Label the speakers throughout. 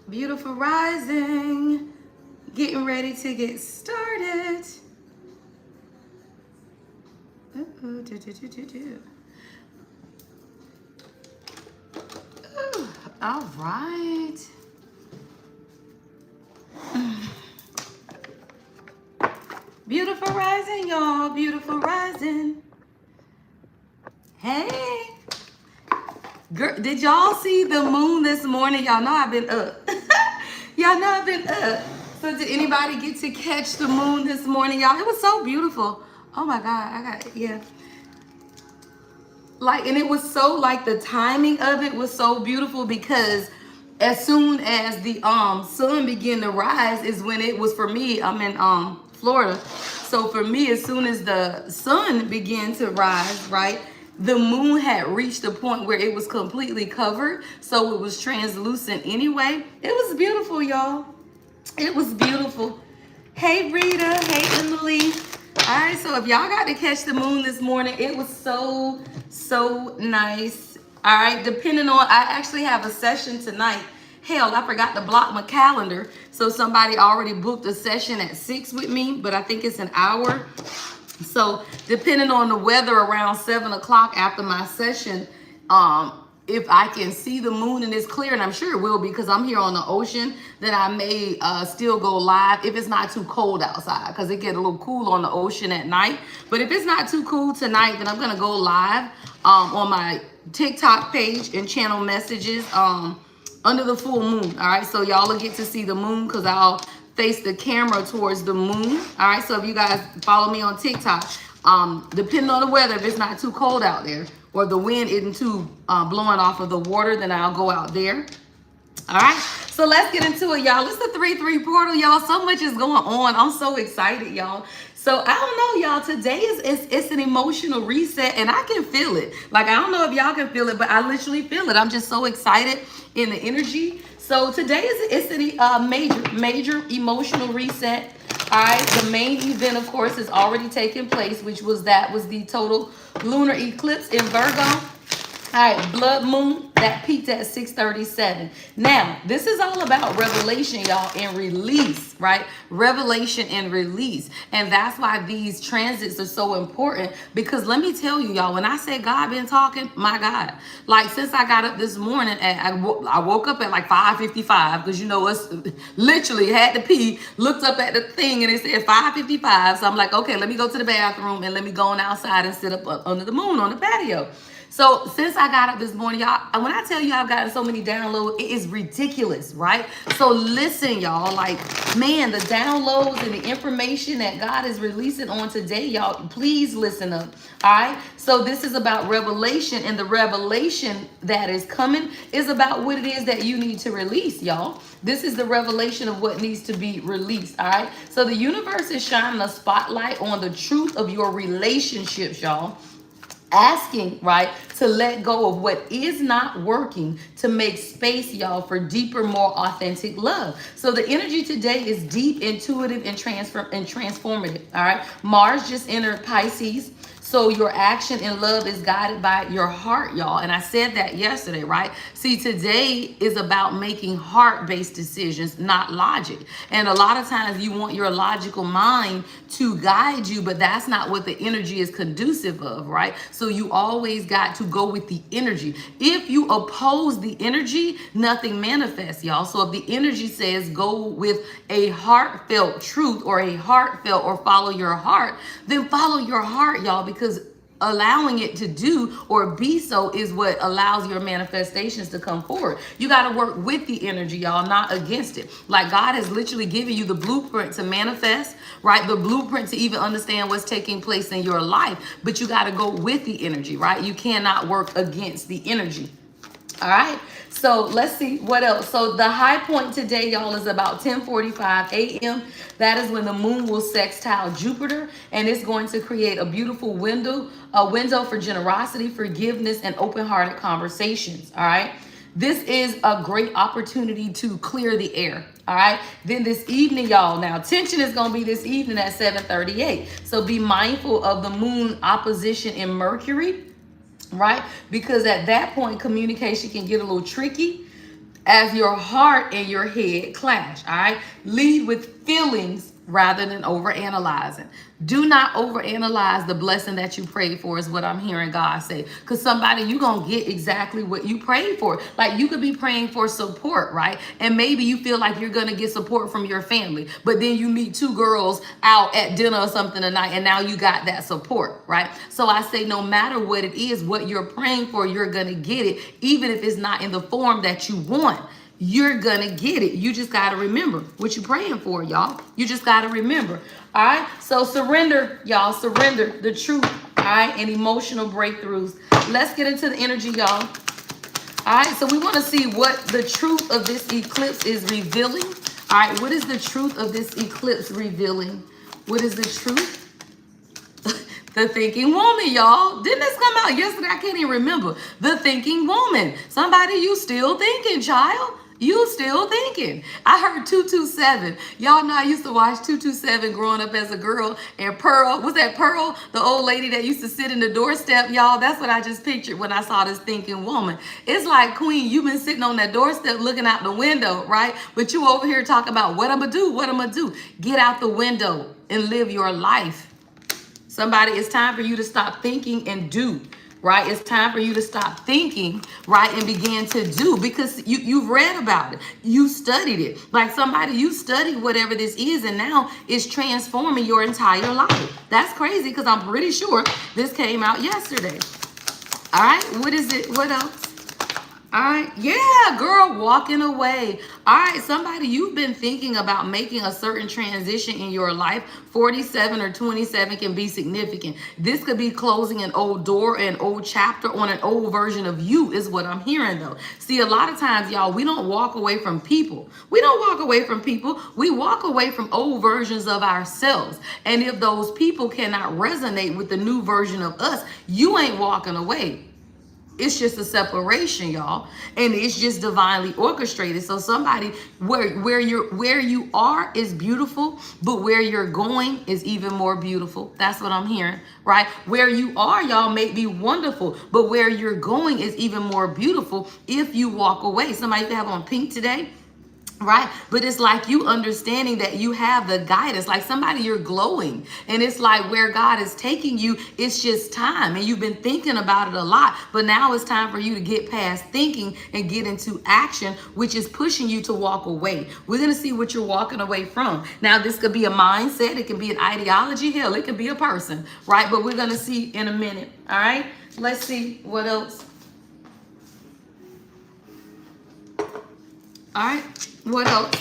Speaker 1: Beautiful rising. Getting ready to get started. Ooh, do, do, do, do, do. Ooh, all right. Beautiful rising, y'all. Beautiful rising. Hey. Girl, did y'all see the moon this morning? Y'all know I've been up. Y'all know I've been up. So did anybody get to catch the moon this morning, y'all? It was so beautiful. Oh my God, yeah. Like, and it was so, like, the timing of it was so beautiful because as soon as the sun began to rise is when it was for me. I'm in Florida. So for me, as soon as the sun began to rise, right, the moon had reached a point where it was completely covered. So it was translucent anyway. It was beautiful, y'all. It was beautiful. Hey, Rita. Hey, Emily. All right, so if y'all got to catch the moon this morning, it was so nice. All right, depending on, I actually have a session tonight. Hell, I forgot to block my calendar. So somebody already booked a session at 6 with me, but I think it's an hour. So depending on the weather around 7 o'clock after my session, if I can see the moon and it's clear, and I'm sure it will because I'm here on the ocean, then I may still go live if it's not too cold outside because it get a little cool on the ocean at night. But if it's not too cool tonight, then I'm going to go live on my TikTok page and channel messages under the full moon. All right, so y'all will get to see the moon because I'll face the camera towards the moon. All right, so if you guys follow me on TikTok, depending on the weather, if it's not too cold out there or the wind isn't too blowing off of the water, then I'll go out there. All right, so let's get into it, y'all. It's the 3-3 portal, y'all. So much is going on. I'm so excited, y'all. So I don't know, y'all. Today it's an emotional reset, and I can feel it. Like, I don't know if y'all can feel it, but I literally feel it. I'm just so excited in the energy. So today it's a major emotional reset. All right, the main event, of course, is already taking place, which was the total lunar eclipse in Virgo. All right, blood moon that peaked at 6:37. Now, this is all about revelation, y'all, and release, right? Revelation and release. And that's why these transits are so important because let me tell you, y'all, when I say God been talking, my God, like since I got up this morning, I woke up at like 5:55 because, you know, us literally had to pee, looked up at the thing and it said 5:55. So I'm like, okay, let me go to the bathroom and let me go on outside and sit up under the moon on the patio. So since I got up this morning, y'all, when I tell you I've gotten so many downloads, it is ridiculous, right? So listen, y'all, like, man, the downloads and the information that God is releasing on today, y'all, please listen up, all right? So this is about revelation, and the revelation that is coming is about what it is that you need to release, y'all. This is the revelation of what needs to be released, all right? So the universe is shining a spotlight on the truth of your relationships, y'all. Asking, right, to let go of what is not working to make space, y'all, for deeper, more authentic love. So the energy today is deep, intuitive, and transformative. All right. Mars just entered Pisces. So your action in love is guided by your heart, y'all. And I said that yesterday, right? See, today is about making heart-based decisions, not logic. And a lot of times you want your logical mind to guide you, but that's not what the energy is conducive of, right? So you always got to go with the energy. If you oppose the energy, nothing manifests, y'all. So if the energy says go with a heartfelt truth or a heartfelt or follow your heart, then follow your heart, y'all, because allowing it to do or be so is what allows your manifestations to come forward. You got to work with the energy, y'all, not against it. Like, God has literally given you the blueprint to manifest, right? The blueprint to even understand what's taking place in your life, but you got to go with the energy, right? You cannot work against the energy. All right, so let's see what else. So the high point today, y'all, is about 10:45 a.m. That is when the moon will sextile Jupiter, and it's going to create a beautiful window for generosity, forgiveness, and open-hearted conversations. All right, this is a great opportunity to clear the air. All right, then this evening, y'all, now tension is going to be this evening at 7:38. So be mindful of the moon opposition in Mercury, right? Because at that point, communication can get a little tricky. as your heart and your head clash. All right. Lead with feelings rather than overanalyzing. Do not overanalyze the blessing that you prayed for, is what I'm hearing God say. Because somebody, you're going to get exactly what you prayed for. Like, you could be praying for support, right? And maybe you feel like you're going to get support from your family. But then you meet two girls out at dinner or something tonight, and now you got that support, right? So I say, no matter what it is, what you're praying for, you're going to get it, even if it's not in the form that you want. You're gonna get it. You just gotta remember what you're praying for, y'all. You just gotta remember. All right. So surrender, y'all. Surrender the truth. All right. And emotional breakthroughs. Let's get into the energy, y'all. All right. So we want to see what the truth of this eclipse is revealing. All right. What is the truth of this eclipse revealing? What is the truth? The thinking woman, y'all. Didn't this come out yesterday? I can't even remember. The thinking woman. Somebody, you still thinking, child. You still thinking. I heard 227. Y'all know I used to watch 227 growing up as a girl. And Pearl, was that Pearl? The old lady that used to sit in the doorstep, y'all. That's what I just pictured when I saw this thinking woman. It's like, Queen, you've been sitting on that doorstep looking out the window, right? But you over here talking about what I'm going to do, what I'm going to do. Get out the window and live your life. Somebody, it's time for you to stop thinking and do, right? It's time for you to stop thinking, right, and begin to do, because you've read about it. You studied it. Like somebody, you studied whatever this is, and now it's transforming your entire life. That's crazy, because I'm pretty sure this came out yesterday. All right, what is it? What else? All right. Yeah, girl, walking away. All right. Somebody, you've been thinking about making a certain transition in your life. 47 or 27 can be significant. This could be closing an old door, an old chapter on an old version of you, is what I'm hearing, though. See, a lot of times, y'all, we don't walk away from people. We don't walk away from people. We walk away from old versions of ourselves. And if those people cannot resonate with the new version of us, you ain't walking away. It's just a separation, y'all, and it's just divinely orchestrated. So somebody, where you are is beautiful, but where you're going is even more beautiful. That's what I'm hearing, right? Where you are, y'all, may be wonderful, but where you're going is even more beautiful if you walk away. Somebody have on pink today. Right? But it's like you understanding that you have the guidance, like somebody, you're glowing, and it's like where God is taking you, it's just time. And you've been thinking about it a lot, but now it's time for you to get past thinking and get into action, which is pushing you to walk away. We're going to see what you're walking away from. Now, this could be a mindset. It can be an ideology. Hell, it can be a person, right? But we're going to see in a minute. All right. Let's see what else. All right. What else?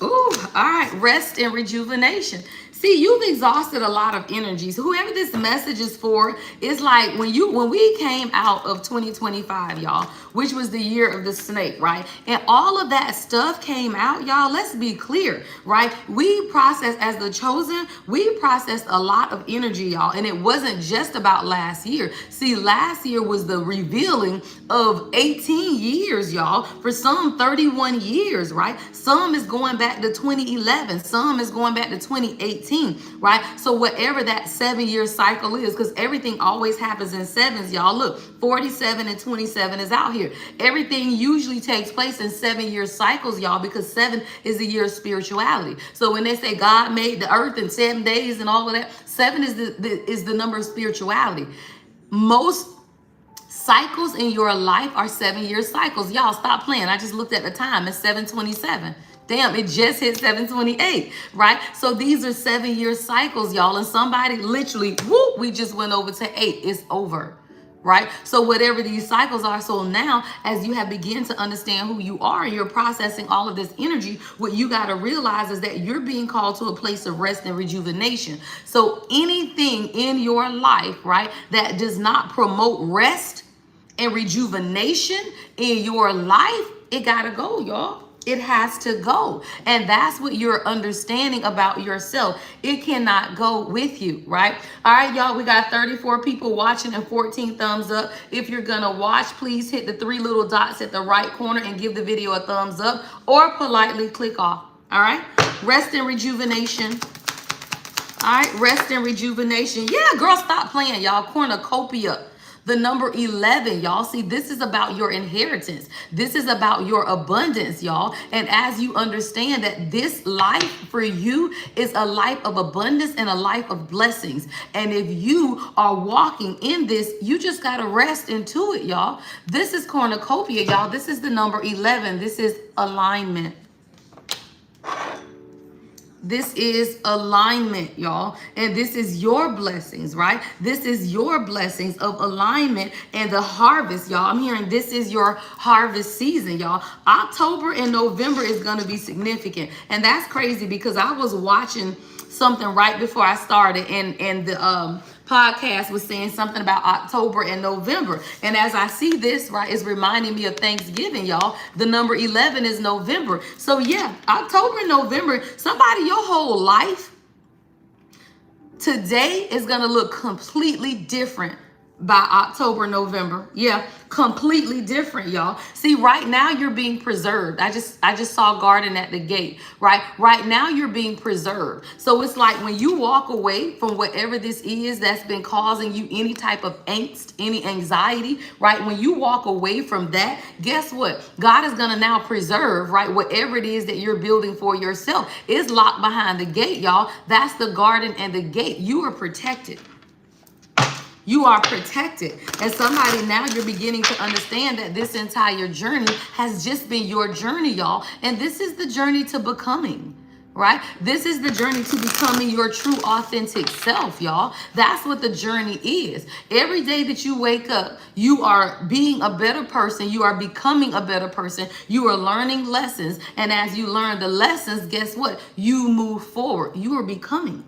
Speaker 1: Ooh, all right. Rest and rejuvenation. See, you've exhausted a lot of energies. Whoever this message is for, is like when we came out of 2025, y'all, which was the year of the snake, right? And all of that stuff came out, y'all. Let's be clear, right? We processed, as the chosen, we processed a lot of energy, y'all. And it wasn't just about last year. See, last year was the revealing of 18 years, y'all. For some, 31 years, right? Some is going back to 2011. Some is going back to 2018. Right? So whatever that 7-year cycle is, because everything always happens in sevens, y'all. Look, 47 and 27 is out here. Everything usually takes place in 7-year cycles, y'all, because 7 is the year of spirituality. So when they say God made the earth in 7 days and all of that, 7 is the number of spirituality. Most cycles in your life are 7-year cycles. Y'all, stop playing. I just looked at the time. It's 7:27. Damn, it just hit 7:28, right? So these are 7-year cycles, y'all. And somebody literally, whoop, we just went over to 8. It's over, right? So whatever these cycles are, so now as you have begun to understand who you are, you're processing all of this energy, what you got to realize is that you're being called to a place of rest and rejuvenation. So anything in your life, right, that does not promote rest and rejuvenation in your life, it got to go, y'all. It has to go. And that's what you're understanding about yourself. It cannot go with you, right? All right, y'all, we got 34 people watching and 14 thumbs up. If you're going to watch, please hit the 3 little dots at the right corner and give the video a thumbs up, or politely click off. All right? Rest and rejuvenation. All right, rest and rejuvenation. Yeah, girl, stop playing, y'all. Cornucopia. The number 11, y'all, see, this is about your inheritance. This is about your abundance, y'all. And as you understand that this life for you is a life of abundance and a life of blessings. And if you are walking in this, you just got to rest into it, y'all. This is cornucopia, y'all. This is the number 11. This is alignment. This is alignment, y'all. And this is your blessings, right? This is your blessings of alignment and the harvest, y'all. I'm hearing this is your harvest season, y'all. October and November is going to be significant. And that's crazy because I was watching something right before I started, and the podcast was saying something about October and November. And as I see this, right, it's reminding me of Thanksgiving, y'all. The number 11 is November. So yeah, October and November, somebody, your whole life today is going to look completely different by October, November. Yeah, completely different, y'all. See, right now you're being preserved. I just saw garden at the gate, right? Right now you're being preserved. So it's like when you walk away from whatever this is that's been causing you any type of angst, any anxiety, right? When you walk away from that, guess what? God is going to now preserve, right? Whatever it is that you're building for yourself is locked behind the gate, y'all. That's the garden and the gate. You are protected. You are protected. And somebody, now you're beginning to understand that this entire journey has just been your journey, y'all. And this is the journey to becoming, right? This is the journey to becoming your true authentic self, y'all. That's what the journey is. Every day that you wake up, you are being a better person. You are becoming a better person. You are learning lessons. And as you learn the lessons, guess what? You move forward. You are becoming.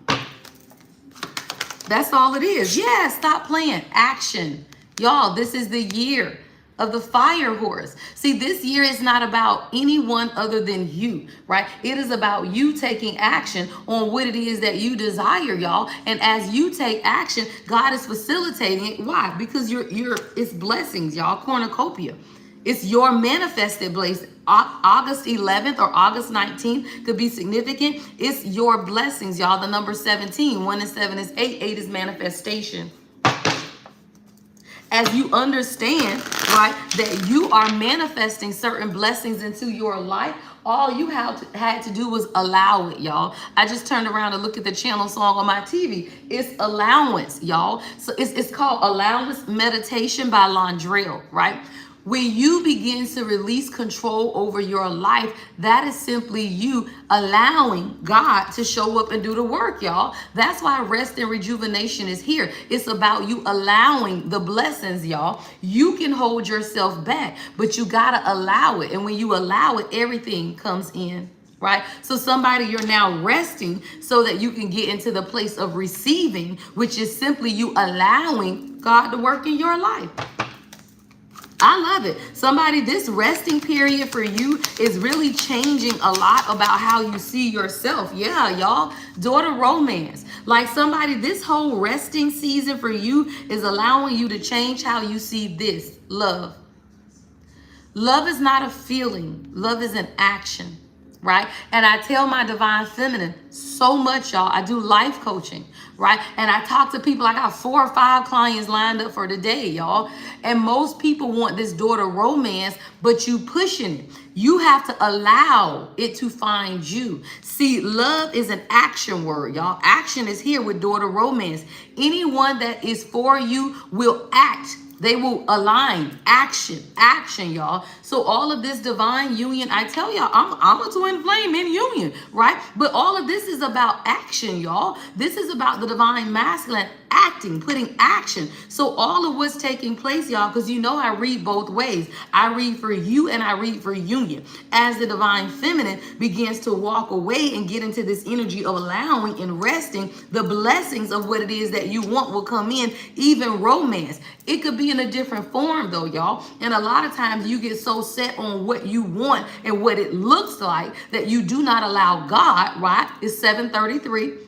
Speaker 1: That's all it is. Yeah, stop playing. Action. Y'all, this is the year of the fire horse. See, this year is not about anyone other than you, right? It is about you taking action on what it is that you desire, y'all. And as you take action, God is facilitating it. Why? Because it's blessings, y'all. Cornucopia. It's your manifested blessing. August 11th or August 19th could be significant. It's your blessings, y'all. The number 17, 1 and 7 is 8. 8 is manifestation. As you understand, right, that you are manifesting certain blessings into your life, all you had to do was allow it, y'all. I just turned around and looked at the channel song on my TV. It's allowance, y'all. So it's called Allowance Meditation by Londrell, right? When you begin to release control over your life, that is simply you allowing God to show up and do the work, y'all. That's why rest and rejuvenation is here. It's about you allowing the blessings, y'all. You can hold yourself back, but you got to allow it. And when you allow it, everything comes in. Right? So somebody, you're now resting so that you can get into the place of receiving, which is simply you allowing God to work in your life. I love it. Somebody, this resting period for you is really changing a lot about how you see yourself. Yeah, y'all. Daughter romance. Like somebody, this whole resting season for you is allowing you to change how you see this. Love. Love is not a feeling. Love is an action. Right? And I tell my divine feminine so much, y'all. I do life coaching, right? And I talk to people. I got 4 or 5 clients lined up for today, y'all. And most people want this daughter romance, but you pushing it. You have to allow it to find you. See, love is an action word, y'all. Action is here with daughter romance. Anyone that is for you will act. They will align. Action, y'all. So all of this divine union, I tell y'all, I'm a twin flame in union, right? But all of this is about action, y'all. This is about the divine masculine acting, putting action. So all of what's taking place, y'all, because you know I read both ways. I read for you and I read for union. As the divine feminine begins to walk away and get into this energy of allowing and resting, the blessings of what it is that you want will come in, even romance. It could be in a different form though, y'all. And a lot of times you get so set on what you want and what it looks like that you do not allow God, right? It's 7:33.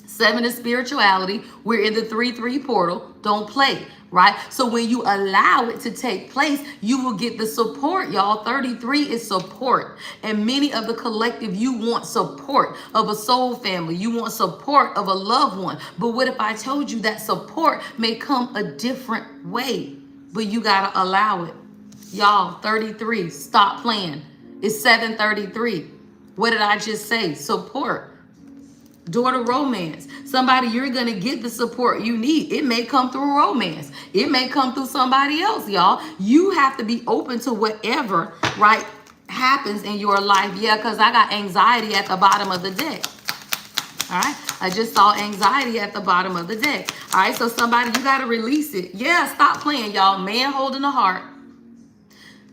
Speaker 1: 7 is spirituality. We're in the 3-3 portal. Don't play. right? So when you allow it to take place, you will get the support, y'all. 33 is support. And many of the collective, you want support of a soul family. You want support of a loved one. But what if I told you that support may come a different way, but you got to allow it? Y'all, 33, stop playing. It's 7:33. What did I just say? Support. Daughter romance. Somebody, you're going to get the support you need. It may come through romance. It may come through somebody else, y'all. You have to be open to whatever, right, happens in your life. Yeah, because I got anxiety at the bottom of the deck. All right. I just saw anxiety at the bottom of the deck. All right. So somebody, you got to release it. Yeah, stop playing, y'all. Man holding a heart.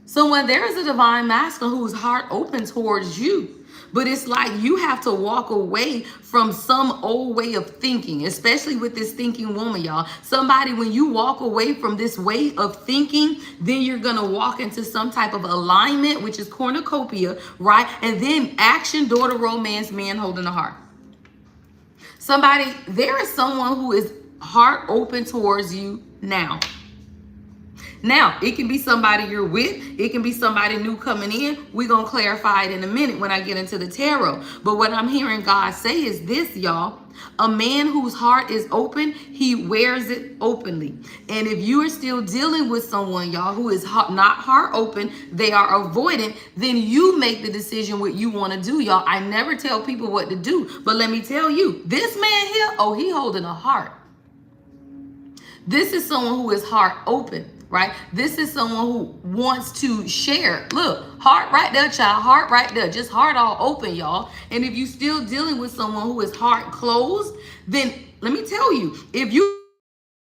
Speaker 1: So when there is a divine masculine whose heart open towards you, but it's like you have to walk away from some old way of thinking, especially with this thinking woman, y'all. Somebody, when you walk away from this way of thinking, then you're going to walk into some type of alignment, which is cornucopia, right? And then action, daughter romance, man holding a heart. Somebody, there is someone who is heart open towards you now. Now, it can be somebody you're with. It can be somebody new coming in. We're going to clarify it in a minute when I get into the tarot. But what I'm hearing God say is this, y'all. A man whose heart is open, he wears it openly. And if you are still dealing with someone, y'all, who is not heart open, they are avoidant, then you make the decision what you want to do, y'all. I never tell people what to do. But let me tell you, this man here, oh, he holding a heart. This is someone who is heart open. Right? This is someone who wants to share. Look, heart right there, child. Heart right there. Just heart all open, y'all. And if you still dealing with someone who is heart closed, then let me tell you, if you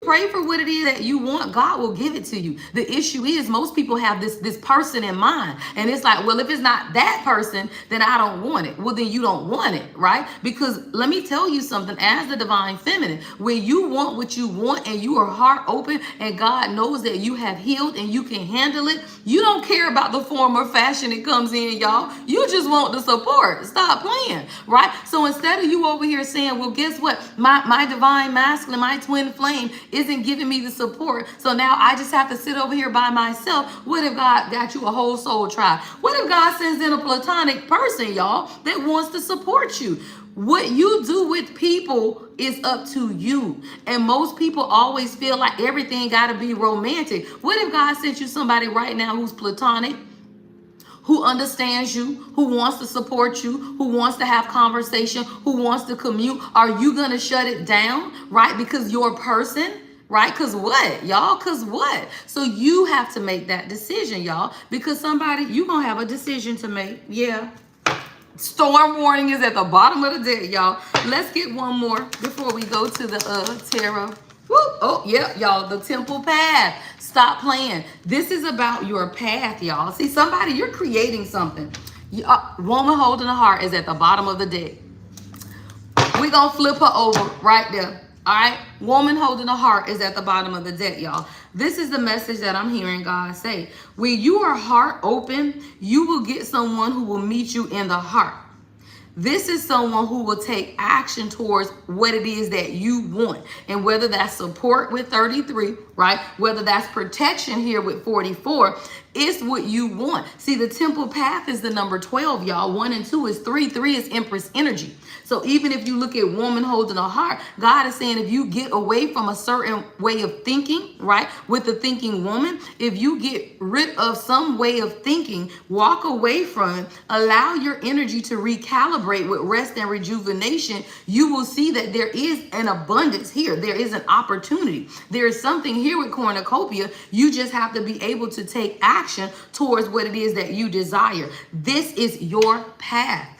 Speaker 1: pray for what it is that you want, God will give it to you. The issue is most people have this person in mind. And it's like, well, if it's not that person, then I don't want it. Well, then you don't want it, right? Because let me tell you something, as the divine feminine, when you want what you want and you are heart open and God knows that you have healed and you can handle it, you don't care about the form or fashion it comes in, y'all. You just want the support. Stop playing, right? So instead of you over here saying, well, guess what? My divine masculine, my twin flame isn't giving me the support. So now I just have to sit over here by myself. What if God got you a whole soul tribe? What if God sends in a platonic person, y'all, that wants to support you? What you do with people is up to you. And most people always feel like everything got to be romantic. What if God sent you somebody right now who's platonic, who understands you, who wants to support you, who wants to have conversation, who wants to commute? Are you going to shut it down, right? Because you're a person, right? Because what, y'all? Because what? So you have to make that decision, y'all, because somebody, you're going to have a decision to make. Yeah. Storm warning is at the bottom of the deck, y'all. Let's get one more before we go to the tarot. Woo. Oh, yeah, y'all, the temple path. Stop playing. This is about your path, y'all. See, somebody, you're creating something. Woman holding a heart is at the bottom of the deck. We're going to flip her over right there. All right. Woman holding a heart is at the bottom of the deck, y'all. This is the message that I'm hearing God say. When you are heart open, you will get someone who will meet you in the heart. This is someone who will take action towards what it is that you want. And whether that's support with 33, right? Whether that's protection here with 44, it's what you want. See, the temple path is the number 12, y'all. 1 and 2 is 3. 3 is Empress energy. So even if you look at woman holding a heart, God is saying if you get away from a certain way of thinking, right, with the thinking woman, if you get rid of some way of thinking, walk away from it, allow your energy to recalibrate with rest and rejuvenation, you will see that there is an abundance here. There is an opportunity. There is something here with cornucopia. You just have to be able to take action towards what it is that you desire. This is your path.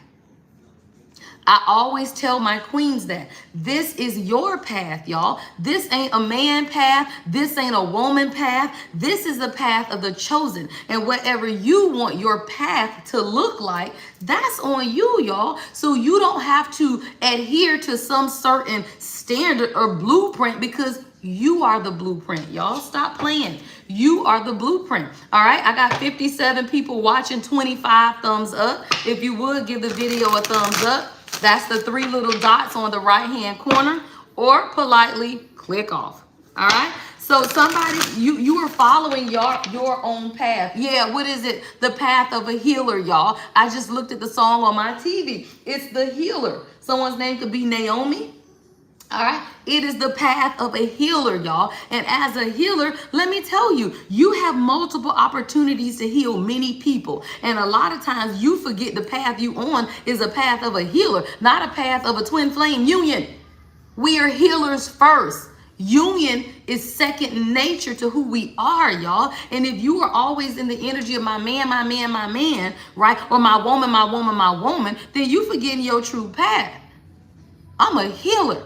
Speaker 1: I always tell my queens that this is your path, y'all. This ain't a man path. This ain't a woman path. This is the path of the chosen. And whatever you want your path to look like, that's on you, y'all. So you don't have to adhere to some certain standard or blueprint because you are the blueprint, y'all. Stop playing. You are the blueprint. All right. I got 57 people watching, 25 thumbs up. If you would give the video a thumbs up. That's the 3 little dots on the right hand corner, or politely click off. All right. So somebody, you are following your own path. Yeah, what is it? The path of a healer, y'all. I just looked at the song on my TV. It's the healer. Someone's name could be Naomi. All right. It is the path of a healer, y'all. And as a healer, let me tell you, you have multiple opportunities to heal many people. And a lot of times you forget the path you on is a path of a healer, not a path of a twin flame union. We are healers first. Union is second nature to who we are, y'all. And if you are always in the energy of my man, my man, my man, right? Or my woman, my woman, my woman, then you forgetting your true path. I'm a healer.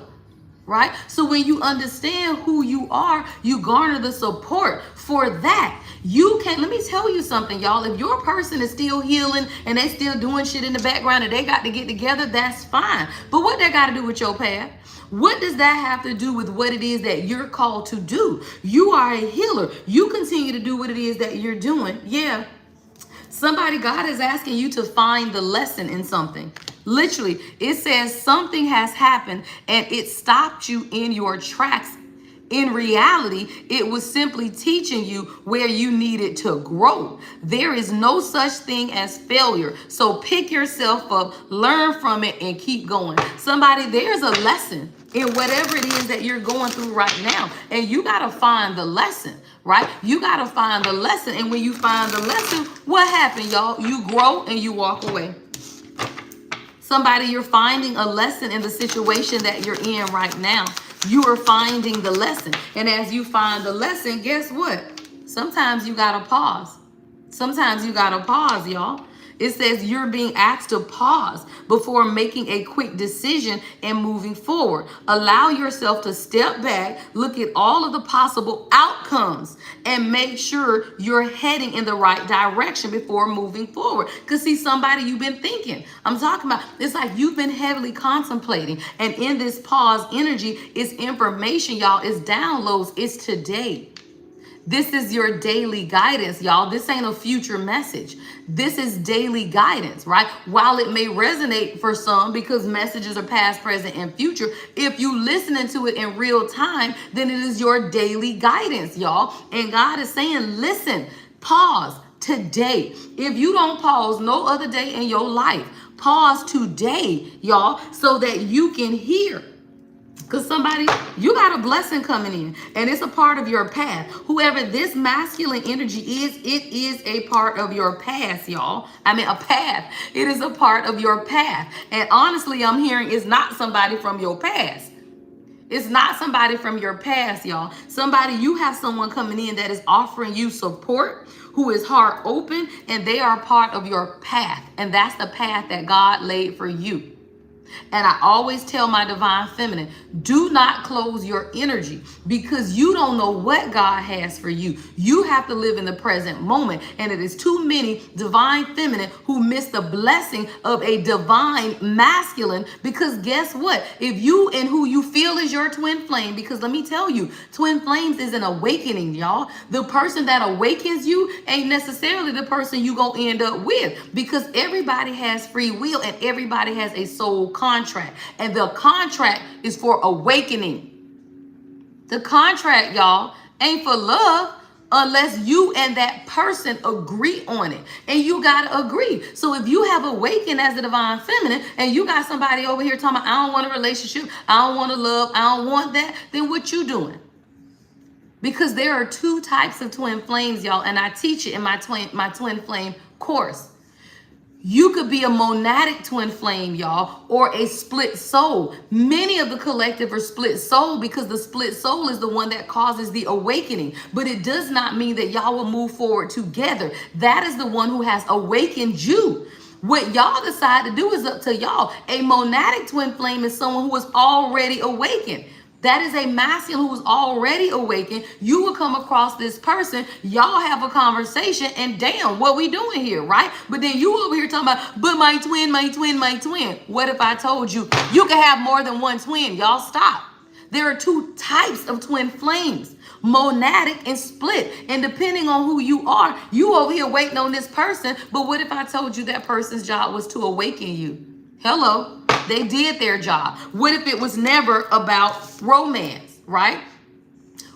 Speaker 1: Right? So when you understand who you are, you garner the support for that. You can't, let me tell you something, y'all. If your person is still healing and they still doing shit in the background and they got to get together, that's fine. But what that got to do with your path? What does that have to do with what it is that you're called to do? You are a healer. You continue to do what it is that you're doing. Yeah. Somebody, God is asking you to find the lesson in something. Literally, it says something has happened and it stopped you in your tracks. In reality, it was simply teaching you where you needed to grow. There is no such thing as failure. So pick yourself up, learn from it, and keep going. Somebody, there's a lesson in whatever it is that you're going through right now. And you got to find the lesson, right? You got to find the lesson. And when you find the lesson, what happened, y'all? You grow and you walk away. Somebody, you're finding a lesson in the situation that you're in right now. You are finding the lesson. And as you find the lesson, guess what? Sometimes you got to pause. Sometimes you got to pause, y'all. It says you're being asked to pause before making a quick decision and moving forward. Allow yourself to step back, look at all of the possible outcomes, and make sure you're heading in the right direction before moving forward. Because see, somebody, you've been thinking. I'm talking about, it's like you've been heavily contemplating. And in this pause energy, it's information, y'all. It's downloads. It's today. This is your daily guidance, y'all. This ain't a future message. This is daily guidance, right? While it may resonate for some because messages are past, present, and future, if you listening to it in real time, then it is your daily guidance, y'all. And God is saying, listen, pause today. If you don't pause no other day in your life, pause today, y'all, so that you can hear. Because somebody, you got a blessing coming in and it's a part of your path. Whoever this masculine energy is, it is a part of your path, y'all. I mean, a path. It is a part of your path. And honestly, I'm hearing it's not somebody from your past. It's not somebody from your past, y'all. Somebody, you have someone coming in that is offering you support, who is heart open, and they are part of your path. And that's the path that God laid for you. And I always tell my divine feminine, do not close your energy because you don't know what God has for you. You have to live in the present moment. And it is too many divine feminine who miss the blessing of a divine masculine because guess what? If you and who you feel is your twin flame, because let me tell you, twin flames is an awakening, y'all. The person that awakens you ain't necessarily the person you gonna end up with because everybody has free will and everybody has a soul contract, and the contract is for awakening. The contract, y'all, ain't for love unless you and that person agree on it, and you gotta agree. So if you have awakened as a divine feminine and you got somebody over here talking about, I don't want a relationship, I don't want to love, I don't want that, then what you doing? Because there are two types of twin flames, y'all, and I teach it in my twin flame course. You could be a monadic twin flame, y'all, or a split soul. Many of the collective are split soul because the split soul is the one that causes the awakening. But it does not mean that y'all will move forward together. That is the one who has awakened you. What y'all decide to do is up to y'all. A monadic twin flame is someone who is already awakened. That is a masculine who is already awakened. You will come across this person, y'all have a conversation, and damn, what we doing here, right? But then you over here talking about, but my twin, my twin, my twin. What if I told you you can have more than one twin? Y'all stop. There are two types of twin flames, monadic and split. And depending on who you are, you over here waiting on this person. But what if I told you that person's job was to awaken you? Hello. They did their job. What if it was never about romance, right?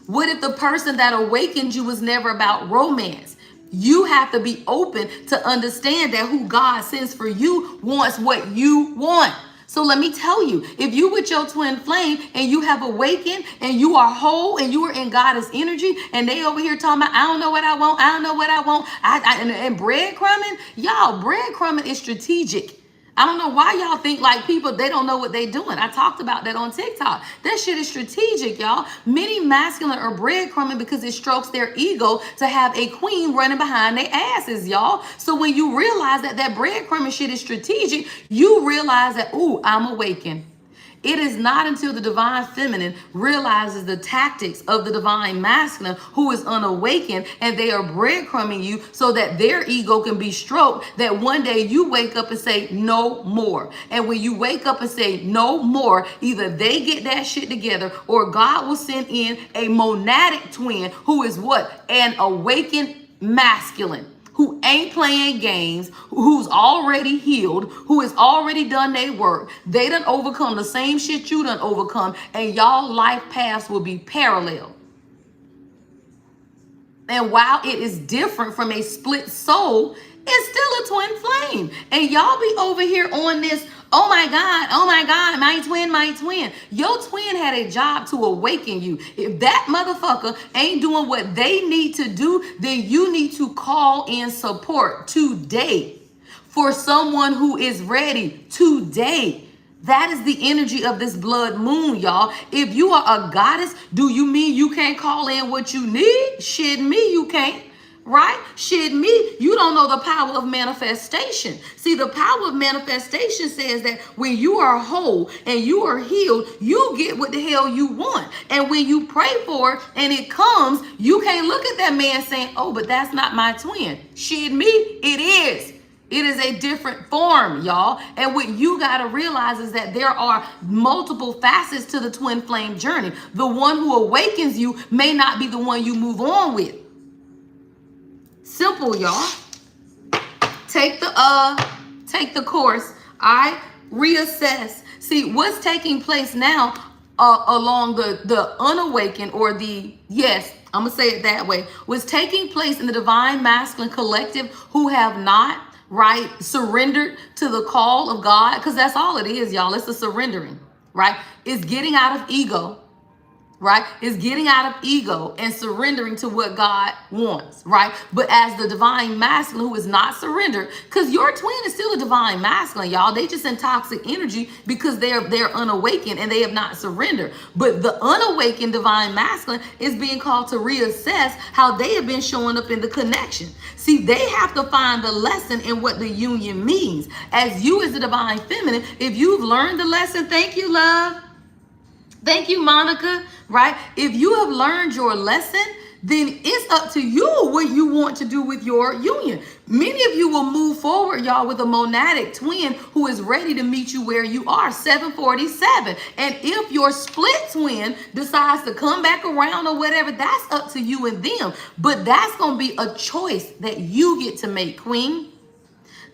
Speaker 1: What if the person that awakened you was never about romance? You have to be open to understand that who God sends for you wants what you want. So let me tell you, if you with your twin flame and you have awakened and you are whole and you are in Goddess energy and they over here talking about, I don't know what I want, I don't know what I want, and breadcrumbing, y'all, breadcrumbing is strategic. I don't know why y'all think like people, they don't know what they doing. I talked about that on TikTok. That shit is strategic, y'all. Many masculine are breadcrumbing because it strokes their ego to have a queen running behind their asses, y'all. So when you realize that that breadcrumbing shit is strategic, you realize that, ooh, I'm awakened. It is not until the divine feminine realizes the tactics of the divine masculine who is unawakened and they are breadcrumbing you so that their ego can be stroked that one day you wake up and say no more. And when you wake up and say no more, either they get that shit together or God will send in a monadic twin who is what? An awakened masculine. Who ain't playing games, who's already healed, who has already done their work. They done overcome the same shit you done overcome, and y'all life paths will be parallel. And while it is different from a split soul, it's still a twin flame. And y'all be over here on this, oh my God, my twin. Your twin had a job to awaken you. If that motherfucker ain't doing what they need to do, then you need to call in support today for someone who is ready today. That is the energy of this blood moon, y'all. If you are a goddess, do you mean you can't call in what you need? Shit, me, you can't. Right? Shit, me, you don't know the power of manifestation. See, the power of manifestation says that when you are whole and you are healed, you get what the hell you want. And when you pray for it and it comes, you can't look at that man saying, oh, but that's not my twin. Shit, me, it is. It is a different form, y'all. And what you got to realize is that there are multiple facets to the twin flame journey. The one who awakens you may not be the one you move on with. Simple, y'all. Take the course. All right, reassess. See what's taking place now along the unawakened or the, yes, I'm gonna say it that way, what's taking place in the divine masculine collective who have not, right, surrendered to the call of God, because that's all it is, y'all. It's a surrendering, right? It's getting out of ego. Right? Is getting out of ego and surrendering to what God wants, right? But as the divine masculine who is not surrendered, because your twin is still a divine masculine, y'all. They just in toxic energy because they're unawakened and they have not surrendered. But the unawakened divine masculine is being called to reassess how they have been showing up in the connection. See, they have to find the lesson in what the union means. As you as the divine feminine, if you've learned the lesson, thank you, love. Thank you, Monica, right? If you have learned your lesson, then it's up to you what you want to do with your union. Many of you will move forward, y'all, with a monadic twin who is ready to meet you where you are, 747. And if your split twin decides to come back around or whatever, that's up to you and them. But that's going to be a choice that you get to make, queen.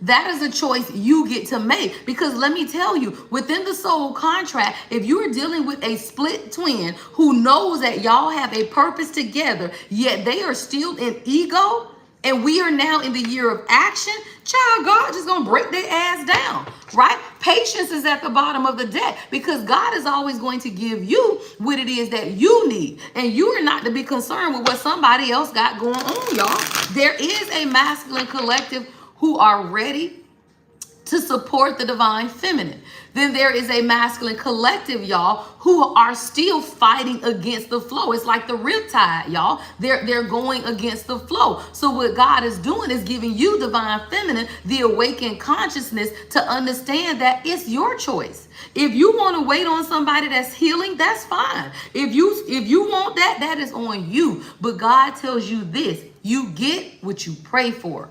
Speaker 1: That is a choice you get to make, because let me tell you, within the soul contract, if you're dealing with a split twin who knows that y'all have a purpose together, yet they are still in ego, and we are now in the year of action, child, God just gonna break their ass down, right? Patience is at the bottom of the deck, because God is always going to give you what it is that you need, and you are not to be concerned with what somebody else got going on, y'all. There is a masculine collective who are ready to support the divine feminine. Then there is a masculine collective, y'all, who are still fighting against the flow. It's like the riptide, y'all. They're going against the flow. So what God is doing is giving you, divine feminine, the awakened consciousness to understand that it's your choice. If you want to wait on somebody that's healing, that's fine. If you want that, that is on you. But God tells you this: you get what you pray for.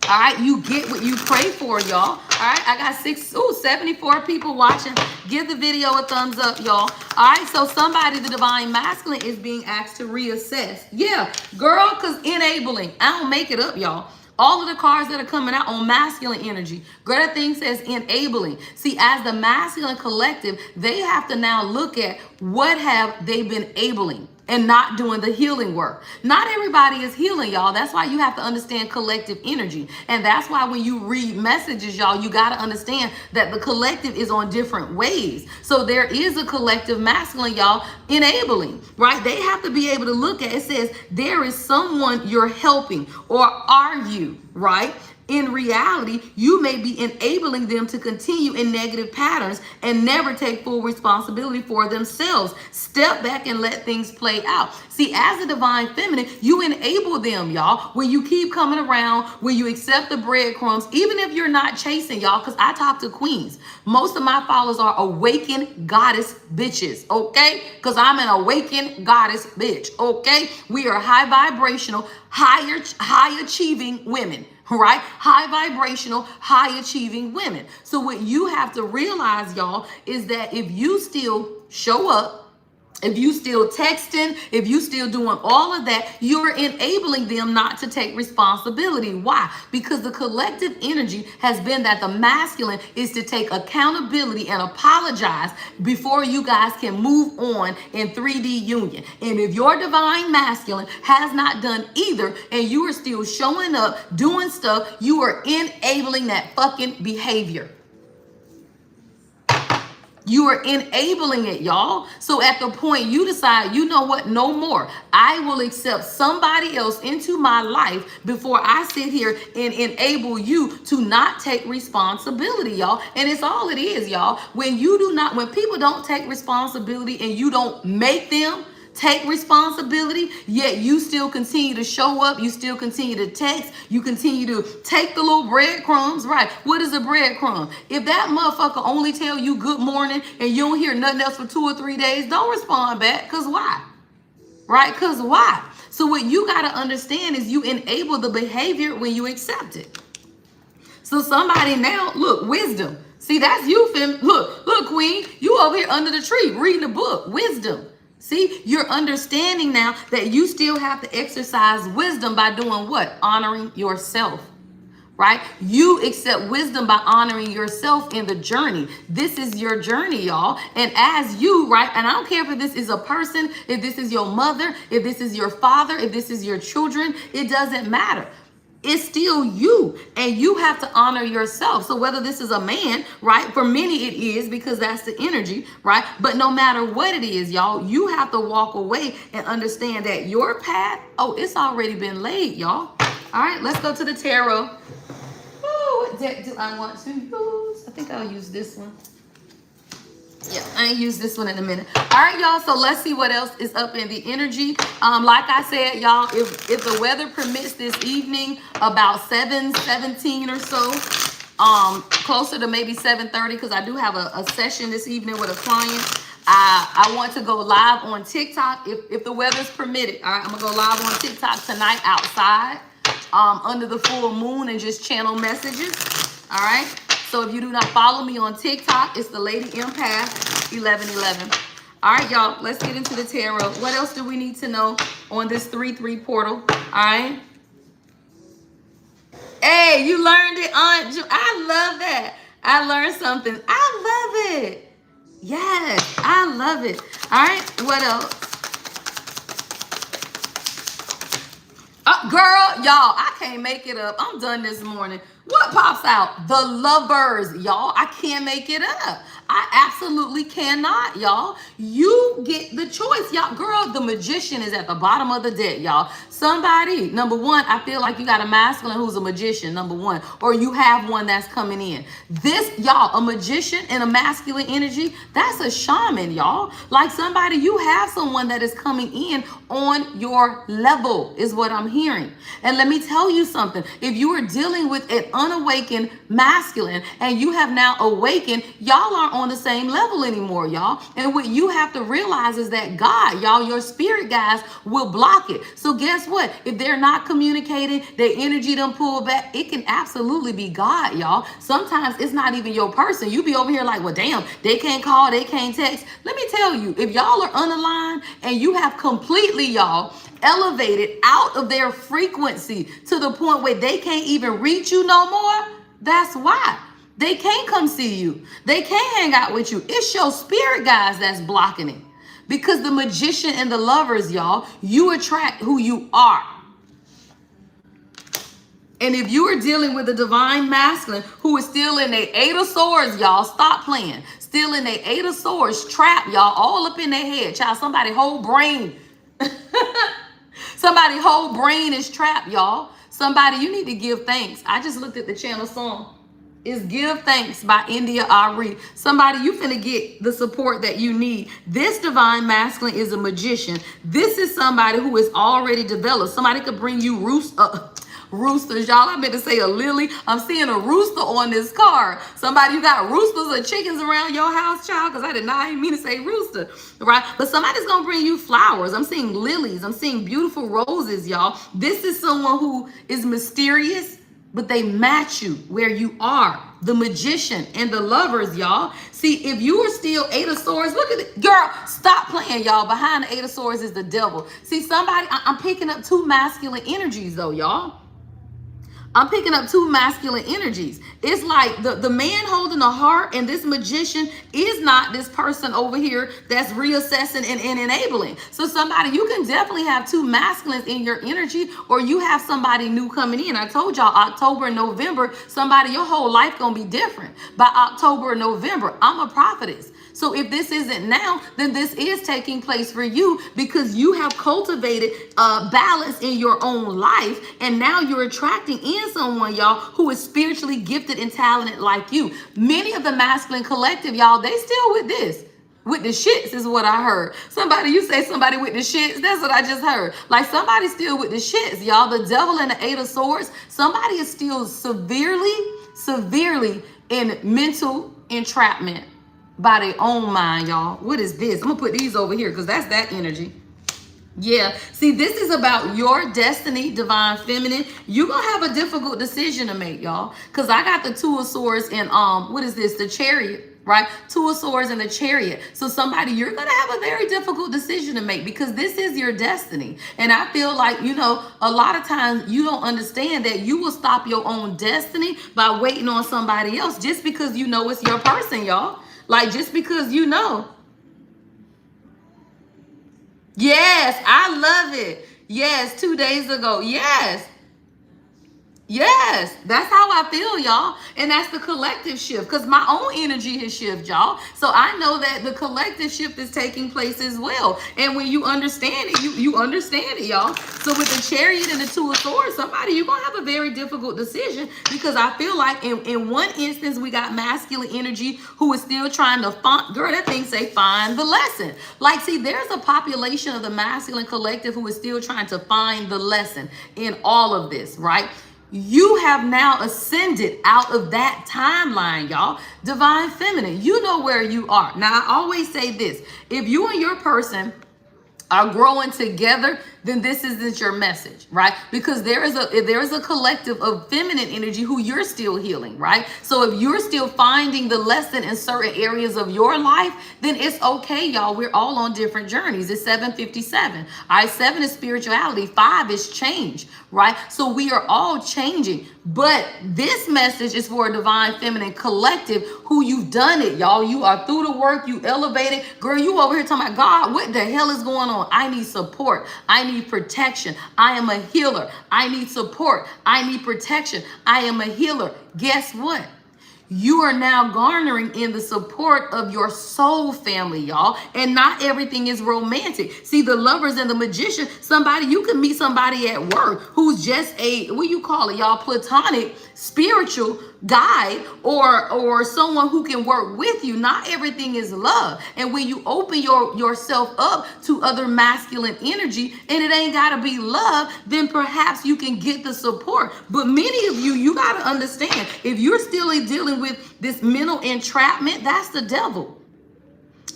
Speaker 1: All right, you get what you pray for, y'all. All right, I got 74 people watching. Give the video a thumbs up, y'all. All right, so somebody, the divine masculine, is being asked to reassess. Yeah, girl, because enabling. I don't make it up, y'all. All of the cards that are coming out on masculine energy. Greater thing says enabling. See, as the masculine collective, they have to now look at what have they been enabling and not doing the healing work. Not everybody is healing, y'all. That's why you have to understand collective energy. And that's why when you read messages, y'all, you got to understand that the collective is on different ways. So there is a collective masculine, y'all, enabling, right? They have to be able to look at it. Says there is someone you're helping, or are you, right? In reality, you may be enabling them to continue in negative patterns and never take full responsibility for themselves. Step back and let things play out. See, as a divine feminine, you enable them, y'all, when you keep coming around, when you accept the breadcrumbs, even if you're not chasing, y'all, because I talk to queens. Most of my followers are awakened goddess bitches, okay? Because I'm an awakened goddess bitch, okay? We are high vibrational, high achieving women. Right? High vibrational, high achieving women. So what you have to realize, y'all, is that if you still show up, if you still texting, if you still doing all of that, you're enabling them not to take responsibility. Why? Because the collective energy has been that the masculine is to take accountability and apologize before you guys can move on in 3D union. And if your divine masculine has not done either, and you are still showing up, doing stuff, you are enabling that fucking behavior. You are enabling it, y'all. So at the point you decide, you know what, no more. I will accept somebody else into my life before I sit here and enable you to not take responsibility, y'all. And it's all it is, y'all. When people don't take responsibility and you don't make them take responsibility, yet you still continue to show up, you still continue to text, you continue to take the little breadcrumbs, right? What is a breadcrumb? If that motherfucker only tell you good morning and you don't hear nothing else for 2 or 3 days, don't respond back, because why? Right? Because why? So what you got to understand is you enable the behavior when you accept it. So somebody now, look, wisdom. See, that's you, fem. Look, queen, you over here under the tree reading a book, wisdom. See, you're understanding now that you still have to exercise wisdom by doing what? Honoring yourself, right? You accept wisdom by honoring yourself in the journey. This is your journey, y'all. And as you, right? And I don't care if this is a person, if this is your mother, if this is your father, if this is your children, it doesn't matter. It's still you, and you have to honor yourself. So whether this is a man, right? For many it is, because that's the energy, right? But no matter what it is, y'all, you have to walk away and understand that your path, it's already been laid, y'all. All right, let's go to the tarot. What deck do I want to use? I think I'll use this one. Yeah, I ain't use this one in a minute. All right, y'all, so let's see what else is up in the energy. Like I said, y'all, if the weather permits this evening, about 7:17 or so, closer to maybe 7:30, because I do have a session this evening with a client. I want to go live on TikTok if the weather's permitted. All right, I'm going to go live on TikTok tonight outside under the full moon and just channel messages. All right. So if you do not follow me on TikTok, it's the Lady Empath 1111. All right, y'all, let's get into the tarot. What else do we need to know on this 3-3 portal? All right. Hey, you learned it, Aunt Ju. I love that. I learned something. I love it. Yes, I love it. All right, what else? Girl, y'all, I can't make it up. I'm done this morning. What pops out? The Lovers, y'all. I can't make it up. I absolutely cannot, y'all. You get the choice, y'all. Girl, the Magician is at the bottom of the deck, y'all. Somebody, number one, I feel like you got a masculine who's a magician, number one. Or you have one that's coming in. This, y'all, a magician and a masculine energy, that's a shaman, y'all. Like somebody, you have someone that is coming in on your level, is what I'm hearing. And let me tell you something. If you are dealing with an unawakened masculine and you have now awakened, y'all are on the same level anymore, y'all. And what you have to realize is that God, y'all, your spirit guys will block it. So guess what? If they're not communicating, their energy done pull back, it can absolutely be God, y'all. Sometimes it's not even your person. You be over here like, well, damn, they can't call, they can't text. Let me tell you, if y'all are unaligned and you have completely, y'all, elevated out of their frequency to the point where they can't even reach you no more, that's why. They can't come see you. They can't hang out with you. It's your spirit guys that's blocking it. Because the magician and the lovers, y'all, you attract who you are. And if you are dealing with a divine masculine who is still in their 8 of swords, y'all, stop playing. Still in their 8 of swords, trap, y'all, all up in their head. Child, somebody whole brain. Somebody whole brain is trapped, y'all. Somebody, you need to give thanks. I just looked at the channel song. It's Give Thanks by India Ari. Somebody, you finna get the support that you need. This divine masculine is a magician. This is somebody who is already developed. Somebody could bring you roosters, y'all. I meant to say a lily. I'm seeing a rooster on this card. Somebody, you got roosters or chickens around your house, child? Because I did not even mean to say rooster, right? But somebody's going to bring you flowers. I'm seeing lilies. I'm seeing beautiful roses, y'all. This is someone who is mysterious, but they match you where you are. The magician and the lovers, y'all. See, if you are still 8 of swords, look at it. Girl, stop playing, y'all. Behind the 8 of swords is the devil. See, somebody, I'm picking up 2 masculine energies, though, y'all. I'm picking up 2 masculine energies. It's like the man holding a heart and this magician is not this person over here that's reassessing and enabling. So somebody, you can definitely have 2 masculines in your energy, or you have somebody new coming in. I told y'all October and November, somebody, your whole life gonna be different. By October and November, I'm a prophetess. So if this isn't now, then this is taking place for you because you have cultivated balance in your own life. And now you're attracting in someone, y'all, who is spiritually gifted and talented like you. Many of the masculine collective, y'all, they still with this. With the shits is what I heard. Somebody, you say somebody with the shits. That's what I just heard. Like somebody still with the shits, y'all. The devil and the 8 of swords. Somebody is still severely in mental entrapment by their own mind, y'all. What is this? I'm gonna put these over here because that's that energy. Yeah, see, this is about your destiny, divine feminine. You're gonna have a difficult decision to make, y'all, because I got the 2 of swords and what is this? The chariot, right? 2 of swords and the chariot. So somebody, you're gonna have a very difficult decision to make because this is your destiny. And I feel like, you know, a lot of times you don't understand that you will stop your own destiny by waiting on somebody else just because you know it's your person, y'all. Like just because you know. Yes, I love it. Yes, 2 days ago. Yes. Yes, that's how I feel, y'all. And that's the collective shift because my own energy has shifted, y'all. So I know that the collective shift is taking place as well. And when you understand it, you understand it, y'all. So with the chariot and the 2 of swords, somebody, you're going to have a very difficult decision because I feel like in one instance, we got masculine energy who is still trying to find, girl, that thing say find the lesson. Like, see, there's a population of the masculine collective who is still trying to find the lesson in all of this, right? You have now ascended out of that timeline, y'all. Divine feminine, you know where you are. Now, I always say this. If you and your person are growing together, then this isn't your message, right? Because there is a collective of feminine energy who you're still healing, right? So if you're still finding the lesson in certain areas of your life, then it's okay, y'all. We're all on different journeys. It's 7:57. All right, 7 is spirituality. 5 is change, right? So we are all changing. But this message is for a divine feminine collective who you've done it, y'all. You are through the work. You elevated. Girl, you over here talking about, God, what the hell is going on? I need support. I need protection. I am a healer. I need support. I need protection. I am a healer. Guess what? You are now garnering in the support of your soul family, y'all. And not everything is romantic. See, the lovers and the magician, somebody, you can meet somebody at work who's just a, what you call it, y'all, platonic, spiritual, guide or someone who can work with you. Not everything is love. And when you open yourself up to other masculine energy and it ain't gotta be love, then perhaps you can get the support. But many of you gotta understand, if you're still dealing with this mental entrapment, that's the devil.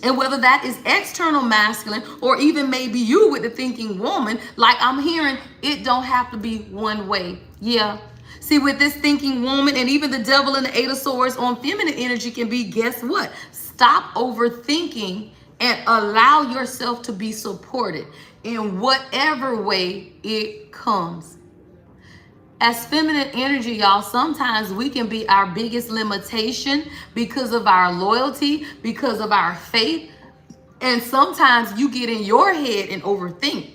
Speaker 1: And whether that is external masculine or even maybe you with the thinking woman, like I'm hearing, it don't have to be one way. Yeah. See, with this thinking woman and even the devil and the Eight of Swords on feminine energy can be, guess what? Stop overthinking and allow yourself to be supported in whatever way it comes. As feminine energy, y'all, sometimes we can be our biggest limitation because of our loyalty, because of our faith. And sometimes you get in your head and overthink.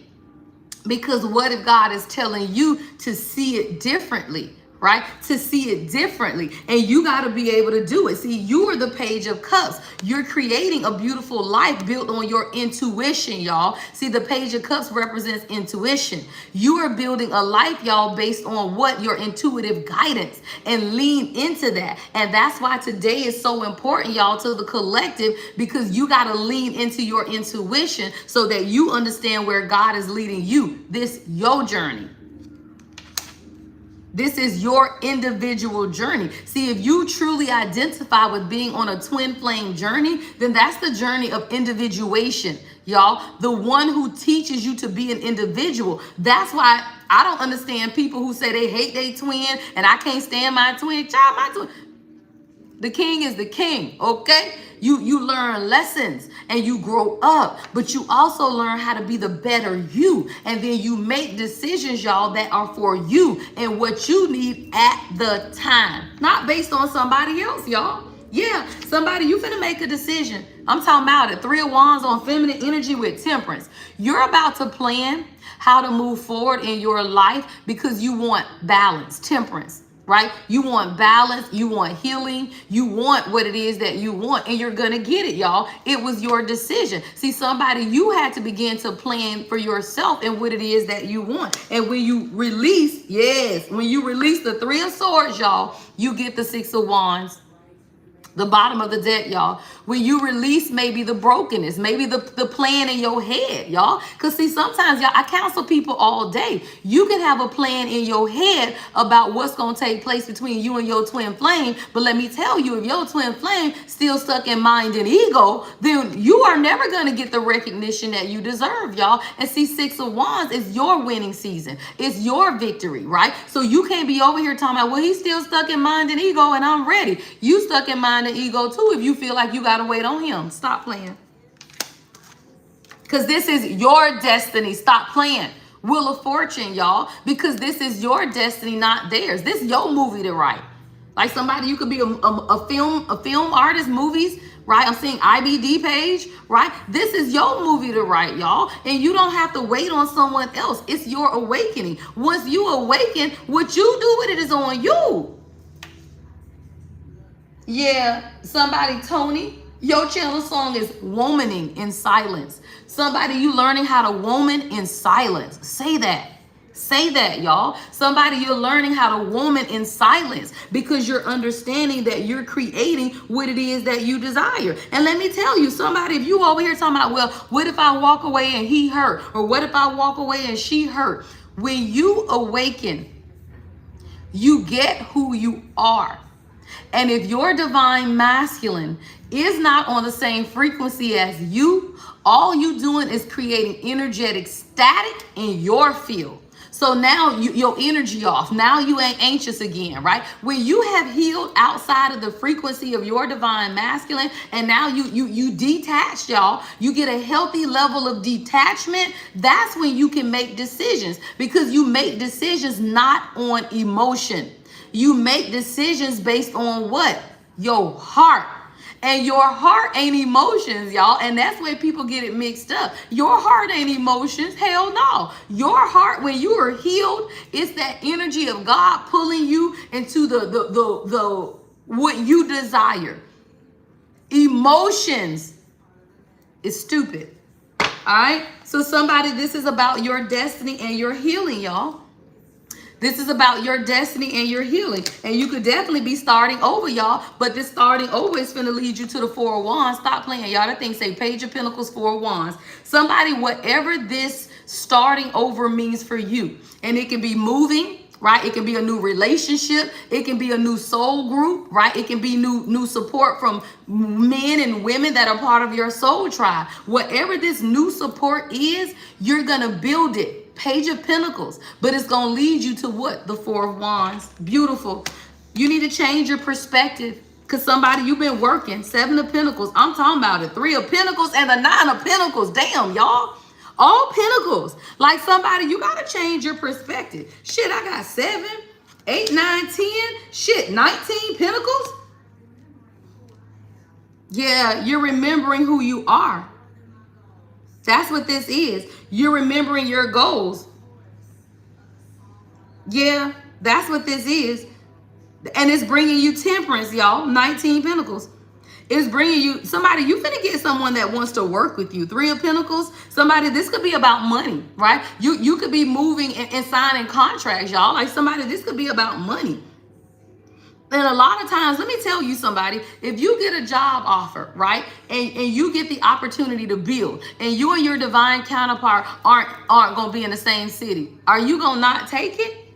Speaker 1: Because what if God is telling you to see it differently? Right? To see it differently. And you got to be able to do it. See, you are the Page of Cups. You're creating a beautiful life built on your intuition, y'all. See, the Page of Cups represents intuition. You are building a life, y'all, based on what? Your intuitive guidance, and lean into that. And that's why today is so important, y'all, to the collective, because you got to lean into your intuition so that you understand where God is leading you. This your journey. This is your individual journey. See, if you truly identify with being on a twin flame journey, then that's the journey of individuation, y'all. The one who teaches you to be an individual. That's why I don't understand people who say they hate their twin and I can't stand my twin. Child, my twin. The king is the king, okay? You learn lessons and you grow up, but you also learn how to be the better you. And then you make decisions, y'all, that are for you and what you need at the time. Not based on somebody else, y'all. Yeah, somebody, you finna make a decision. I'm talking about it. Three of Wands on feminine energy with Temperance. You're about to plan how to move forward in your life because you want balance, temperance. Right? You want balance, you want healing, you want what it is that you want, and you're gonna get it, y'all. It was your decision. See, somebody, you had to begin to plan for yourself and what it is that you want. And when you release, yes, when you release the Three of Swords, y'all, you get the Six of Wands. The bottom of the deck, y'all. When you release maybe the brokenness, maybe the plan in your head, y'all. Because see, sometimes, y'all, I counsel people all day. You can have a plan in your head about what's going to take place between you and your twin flame. But let me tell you, if your twin flame still stuck in mind and ego, then you are never going to get the recognition that you deserve, y'all. And see, Six of Wands is your winning season. It's your victory, right? So you can't be over here talking about, well, he's still stuck in mind and ego and I'm ready. You stuck in mind and ego too if you feel like you got to wait on him. Stop playing. Because this is your destiny. Stop playing. Wheel of Fortune, y'all. Because this is your destiny, not theirs. This is your movie to write. Like somebody, you could be a film artist, movies, right? I'm seeing IBD page, right? This is your movie to write, y'all. And you don't have to wait on someone else. It's your awakening. Once you awaken, what you do with it is on you. Yeah, somebody, Tony, your channel song is Womaning in Silence. Somebody, you learning how to woman in silence. Say that. Say that, y'all. Somebody, you're learning how to woman in silence because you're understanding that you're creating what it is that you desire. And let me tell you, somebody, if you over here talking about, well, what if I walk away and he hurt? Or what if I walk away and she hurt? When you awaken, you get who you are. And if your divine masculine is not on the same frequency as you, all you doing is creating energetic static in your field. So now your energy off. Now you ain't anxious again, right? When you have healed outside of the frequency of your divine masculine, and now you detached, y'all, you get a healthy level of detachment. That's when you can make decisions, because you make decisions not on emotion. You make decisions based on what? Your heart. And your heart ain't emotions, y'all. And that's where people get it mixed up. Your heart ain't emotions. Hell no. Your heart, when you are healed, it's that energy of God pulling you into the what you desire. Emotions is stupid. All right? So somebody, this is about your destiny and your healing, y'all. This is about your destiny and your healing. And you could definitely be starting over, y'all. But this starting over is going to lead you to the Four of Wands. Stop playing, y'all. That thing say Page of Pentacles, Four of Wands. Somebody, whatever this starting over means for you. And it can be moving, right? It can be a new relationship. It can be a new soul group, right? It can be new support from men and women that are part of your soul tribe. Whatever this new support is, you're going to build it. Page of Pentacles. But it's going to lead you to what? The Four of Wands. Beautiful. You need to change your perspective. Because somebody, you've been working. Seven of Pentacles. I'm talking about it. Three of Pentacles and the Nine of Pentacles. Damn, y'all. All Pentacles. Like somebody, you got to change your perspective. Shit, I got 7, 8, 9, 10. Shit, 19 Pentacles. Yeah, you're remembering who you are. That's what this is. You're remembering your goals. Yeah, that's what this is. And it's bringing you temperance, y'all. 19 Pentacles. It's bringing you somebody, you finna get someone that wants to work with you. 3 of Pentacles. Somebody, this could be about money, right? You could be moving and signing contracts, y'all. Like somebody, this could be about money. And a lot of times, let me tell you somebody, if you get a job offer, right, and you get the opportunity to build, and you and your divine counterpart aren't going to be in the same city, are you going to not take it,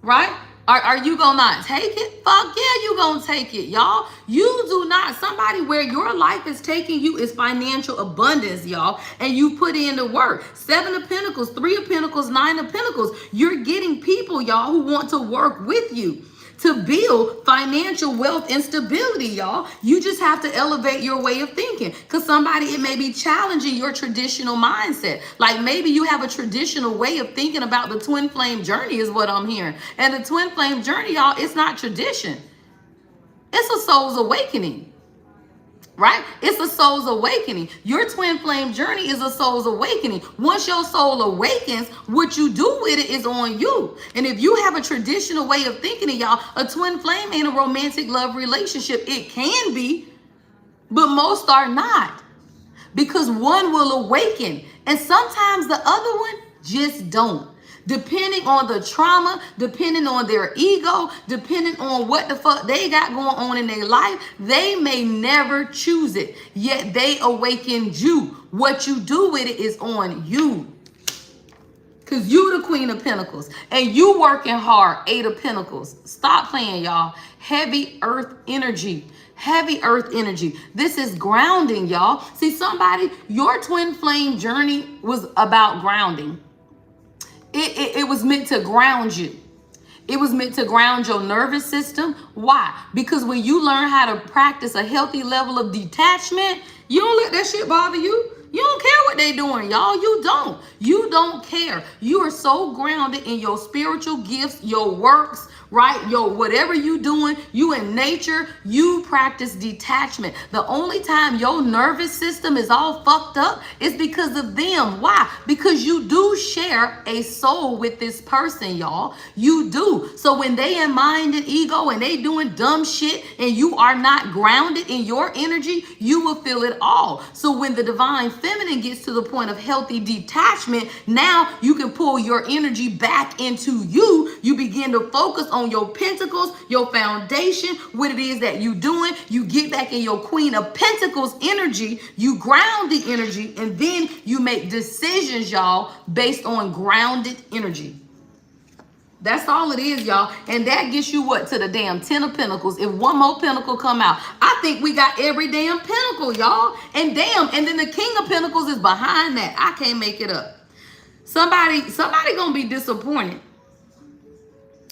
Speaker 1: right? Are you going to not take it? Fuck yeah, you going to take it, y'all. You do not. Somebody where your life is taking you is financial abundance, y'all, and you put in the work. 7 of Pentacles, 3 of Pentacles, 9 of Pentacles. You're getting people, y'all, who want to work with you to build financial wealth and stability, y'all. You just have to elevate your way of thinking. Because somebody, it may be challenging your traditional mindset. Like maybe you have a traditional way of thinking about the twin flame journey is what I'm hearing. And the twin flame journey, y'all, it's not tradition. It's a soul's awakening. Right? It's a soul's awakening. Your twin flame journey is a soul's awakening. Once your soul awakens, what you do with it is on you. And if you have a traditional way of thinking of y'all, a twin flame ain't a romantic love relationship. It can be, but most are not. Because one will awaken. And sometimes the other one just don't. Depending on the trauma, depending on their ego, depending on what the fuck they got going on in their life, they may never choose it. Yet they awakened you. What you do with it is on you. Because you the Queen of Pentacles. And you working hard. 8 of Pentacles. Stop playing, y'all. Heavy earth energy. Heavy earth energy. This is grounding, y'all. See, somebody, your twin flame journey was about grounding. It was meant to ground you. It was meant to ground your nervous system. Why? Because when you learn how to practice a healthy level of detachment, you don't let that shit bother you. You don't care what they doing, y'all. You don't. You don't care. You are so grounded in your spiritual gifts, your works, right? Yo, whatever you doing, you in nature, you practice detachment. The only time your nervous system is all fucked up is because of them. Why? Because you do share a soul with this person, y'all. You do. So when they in mind and ego and they doing dumb shit and you are not grounded in your energy, you will feel it all. So when the divine feminine gets to the point of healthy detachment, now you can pull your energy back into you. You begin to focus on your pentacles, your foundation, what it is that you doing. You get back in your Queen of Pentacles energy, you ground the energy, and then you make decisions, y'all, based on grounded energy. That's all it is, y'all. And that gets you what? To the damn 10 of Pentacles. If one more Pentacle come out, I think we got every damn Pentacle, y'all. And damn, and then the King of Pentacles is behind that. I can't make it up. Somebody gonna be disappointed.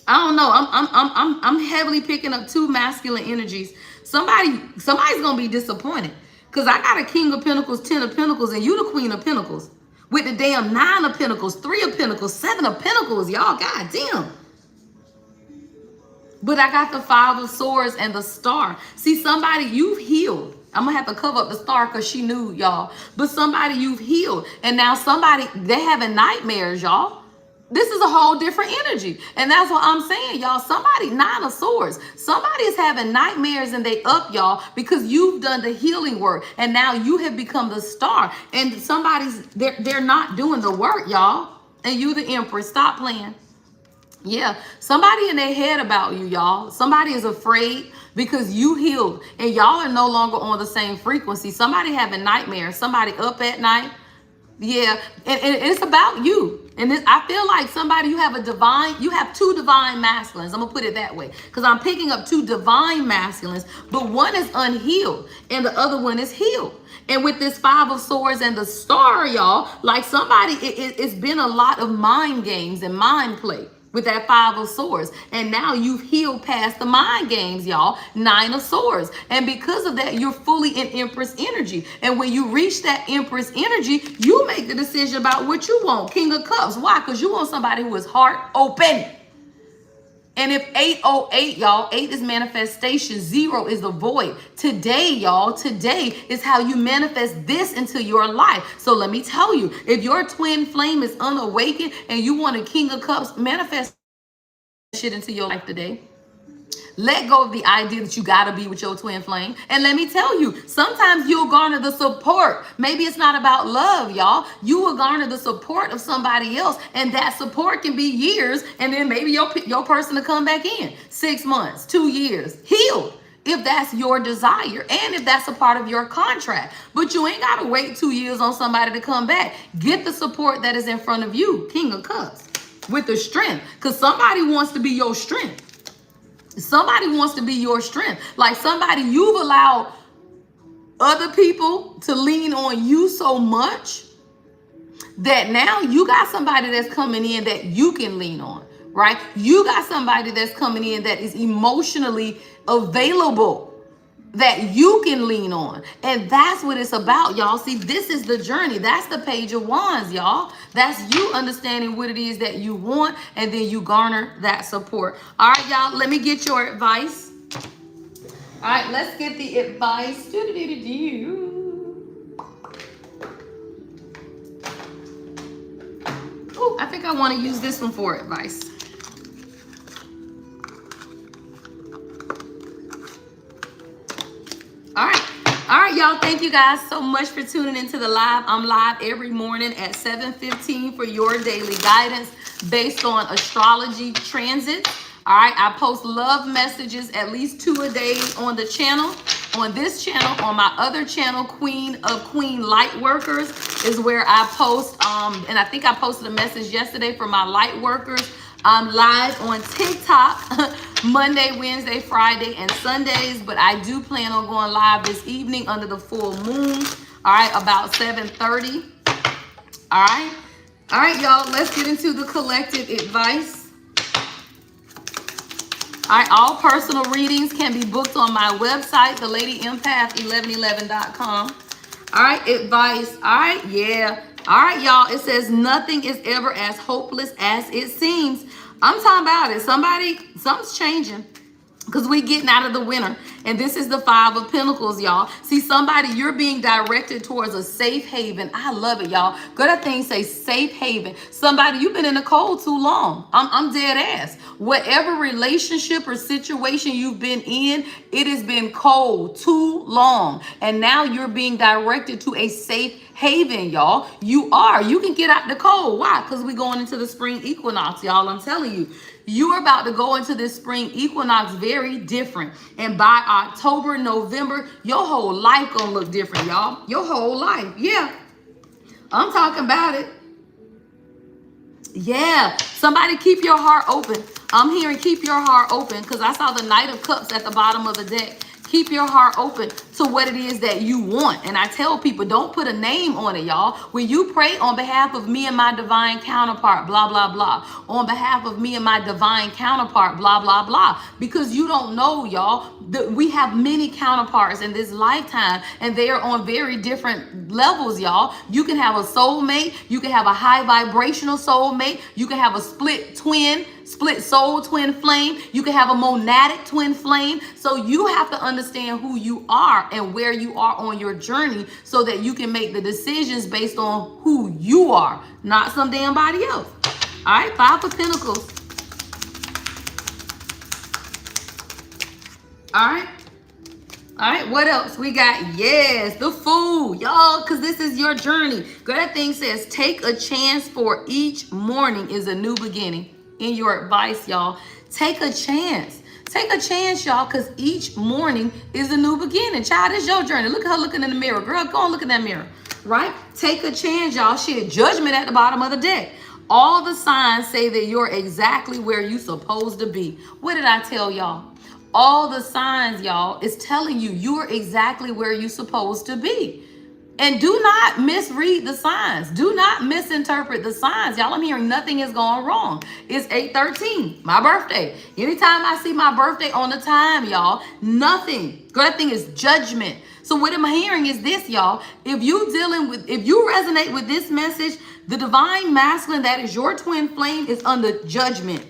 Speaker 1: I don't know. I'm heavily picking up 2 masculine energies. Somebody's gonna be disappointed. Because I got a King of Pentacles, 10 of Pentacles, and you the Queen of Pentacles. With the damn 9 of Pentacles, 3 of Pentacles, 7 of Pentacles, y'all. God damn. But I got the 5 of Swords and the Star. See, somebody you've healed. I'm going to have to cover up the star because she knew, y'all. But somebody you've healed. And now somebody, they're having nightmares, y'all. This is a whole different energy. And that's what I'm saying, y'all. Somebody, 9 of Swords. Somebody is having nightmares and they up, y'all, because you've done the healing work. And now you have become the star. And somebody's, they're not doing the work, y'all. And you the Empress. Stop playing. Yeah, somebody in their head about you, y'all. Somebody is afraid because you healed and y'all are no longer on the same frequency. Somebody having nightmares, somebody up at night. Yeah, and it's about you. And this, I feel like somebody, you have two divine masculines. I'm gonna put it that way because I'm picking up two divine masculines, but one is unhealed and the other one is healed. And with this Five of Swords and the Star, y'all, like somebody, it's been a lot of mind games and mind play with that Five of Swords. And now you've healed past the mind games, y'all. Nine of Swords. And because of that, you're fully in Empress energy. And when you reach that Empress energy, you make the decision about what you want. King of Cups. Why? Because you want somebody who is heart open. And if 808, y'all, 8 is manifestation, 0 is the void. Today, y'all, today is how you manifest this into your life. So let me tell you, if your twin flame is unawakened and you want a King of Cups, manifest shit into your life today. Let go of the idea that you gotta be with your twin flame. And let me tell you, sometimes you'll garner the support. Maybe it's not about love, y'all. You will garner the support of somebody else, and that support can be years, and then maybe your person to come back in 6 months, 2 years, healed. If that's your desire and if that's a part of your contract. But you ain't gotta wait 2 years on somebody to come back. Get the support that is in front of you, King of Cups, with the strength, because somebody wants to be your strength. Somebody wants to be your strength. Like somebody, you've allowed other people to lean on you so much that now you got somebody that's coming in that you can lean on, right? You got somebody that's coming in that is emotionally available that you can lean on. And that's what it's about, y'all. See, this is the journey. That's the Page of Wands, y'all. That's you understanding what it is that you want, and then you garner that support. All right, y'all, let me get your advice. All right, let's get the advice. Oh, I think I want to use this one for advice. All right, y'all. Thank you guys so much for tuning into the live. I'm live every morning at 7:15 for your daily guidance based on astrology transits. All right, I post love messages, at least 2 a day on the channel. On this channel, on my other channel, Queen Light Workers, is where I post. And I think I posted a message yesterday for my light workers. I'm live on TikTok Monday, Wednesday, Friday, and Sundays, but I do plan on going live this evening under the full moon, all right, about 7:30. All right, y'all, let's get into the collective advice. All right, all personal readings can be booked on my website, thelady-empath1111.com. All right, advice. All right, yeah. All right, y'all. It says nothing is ever as hopeless as it seems. I'm talking about it. Something's changing. Because we getting out of the winter. And this is the Five of Pentacles, y'all. See, somebody, you're being directed towards a safe haven. I love it, y'all. Go that thing, say safe haven. Somebody, you've been in the cold too long. I'm dead ass. Whatever relationship or situation you've been in, it has been cold too long. And now you're being directed to a safe haven, y'all. You can get out the cold. Why? Because we're going into the spring equinox, y'all. I'm telling you. You are about to go into this spring equinox very different. And by October, November, your whole life gonna look different, y'all. Your whole life. Yeah. I'm talking about it. Yeah. Somebody keep your heart open. I'm hearing keep your heart open because I saw the Knight of Cups at the bottom of the deck. Keep your heart open to what it is that you want. And I tell people, don't put a name on it, y'all. When you pray on behalf of me and my divine counterpart, blah, blah, blah. On behalf of me and my divine counterpart, blah, blah, blah. Because you don't know, y'all, that we have many counterparts in this lifetime, and they are on very different levels, y'all. You can have a soulmate. You can have a high vibrational soulmate. You can have a split soul twin flame. You can have a monadic twin flame. So you have to understand who you are and where you are on your journey so that you can make the decisions based on who you are, not some damn body else. All right, Five of Pentacles. All right, what else? We got, yes, the Fool, y'all, because this is your journey. Girl, that thing says, take a chance, for each morning is a new beginning. in your advice, y'all. Take a chance. Take a chance, y'all, because each morning is a new beginning. Child, it's your journey. Look at her looking in the mirror. Girl, go and look in that mirror, right? Take a chance, y'all. Shit, judgment at the bottom of the deck. All the signs say that you're exactly where you're supposed to be. What did I tell y'all? All the signs, y'all, is telling you you're exactly where you're supposed to be. And do not misread the signs. Do not misinterpret the signs. Y'all, I'm hearing nothing is going wrong. It's 8/13, my birthday. Anytime I see my birthday on the time, y'all, nothing. Good thing is judgment. So what I'm hearing is this, y'all. If you resonate with this message, the divine masculine that is your twin flame is under judgment.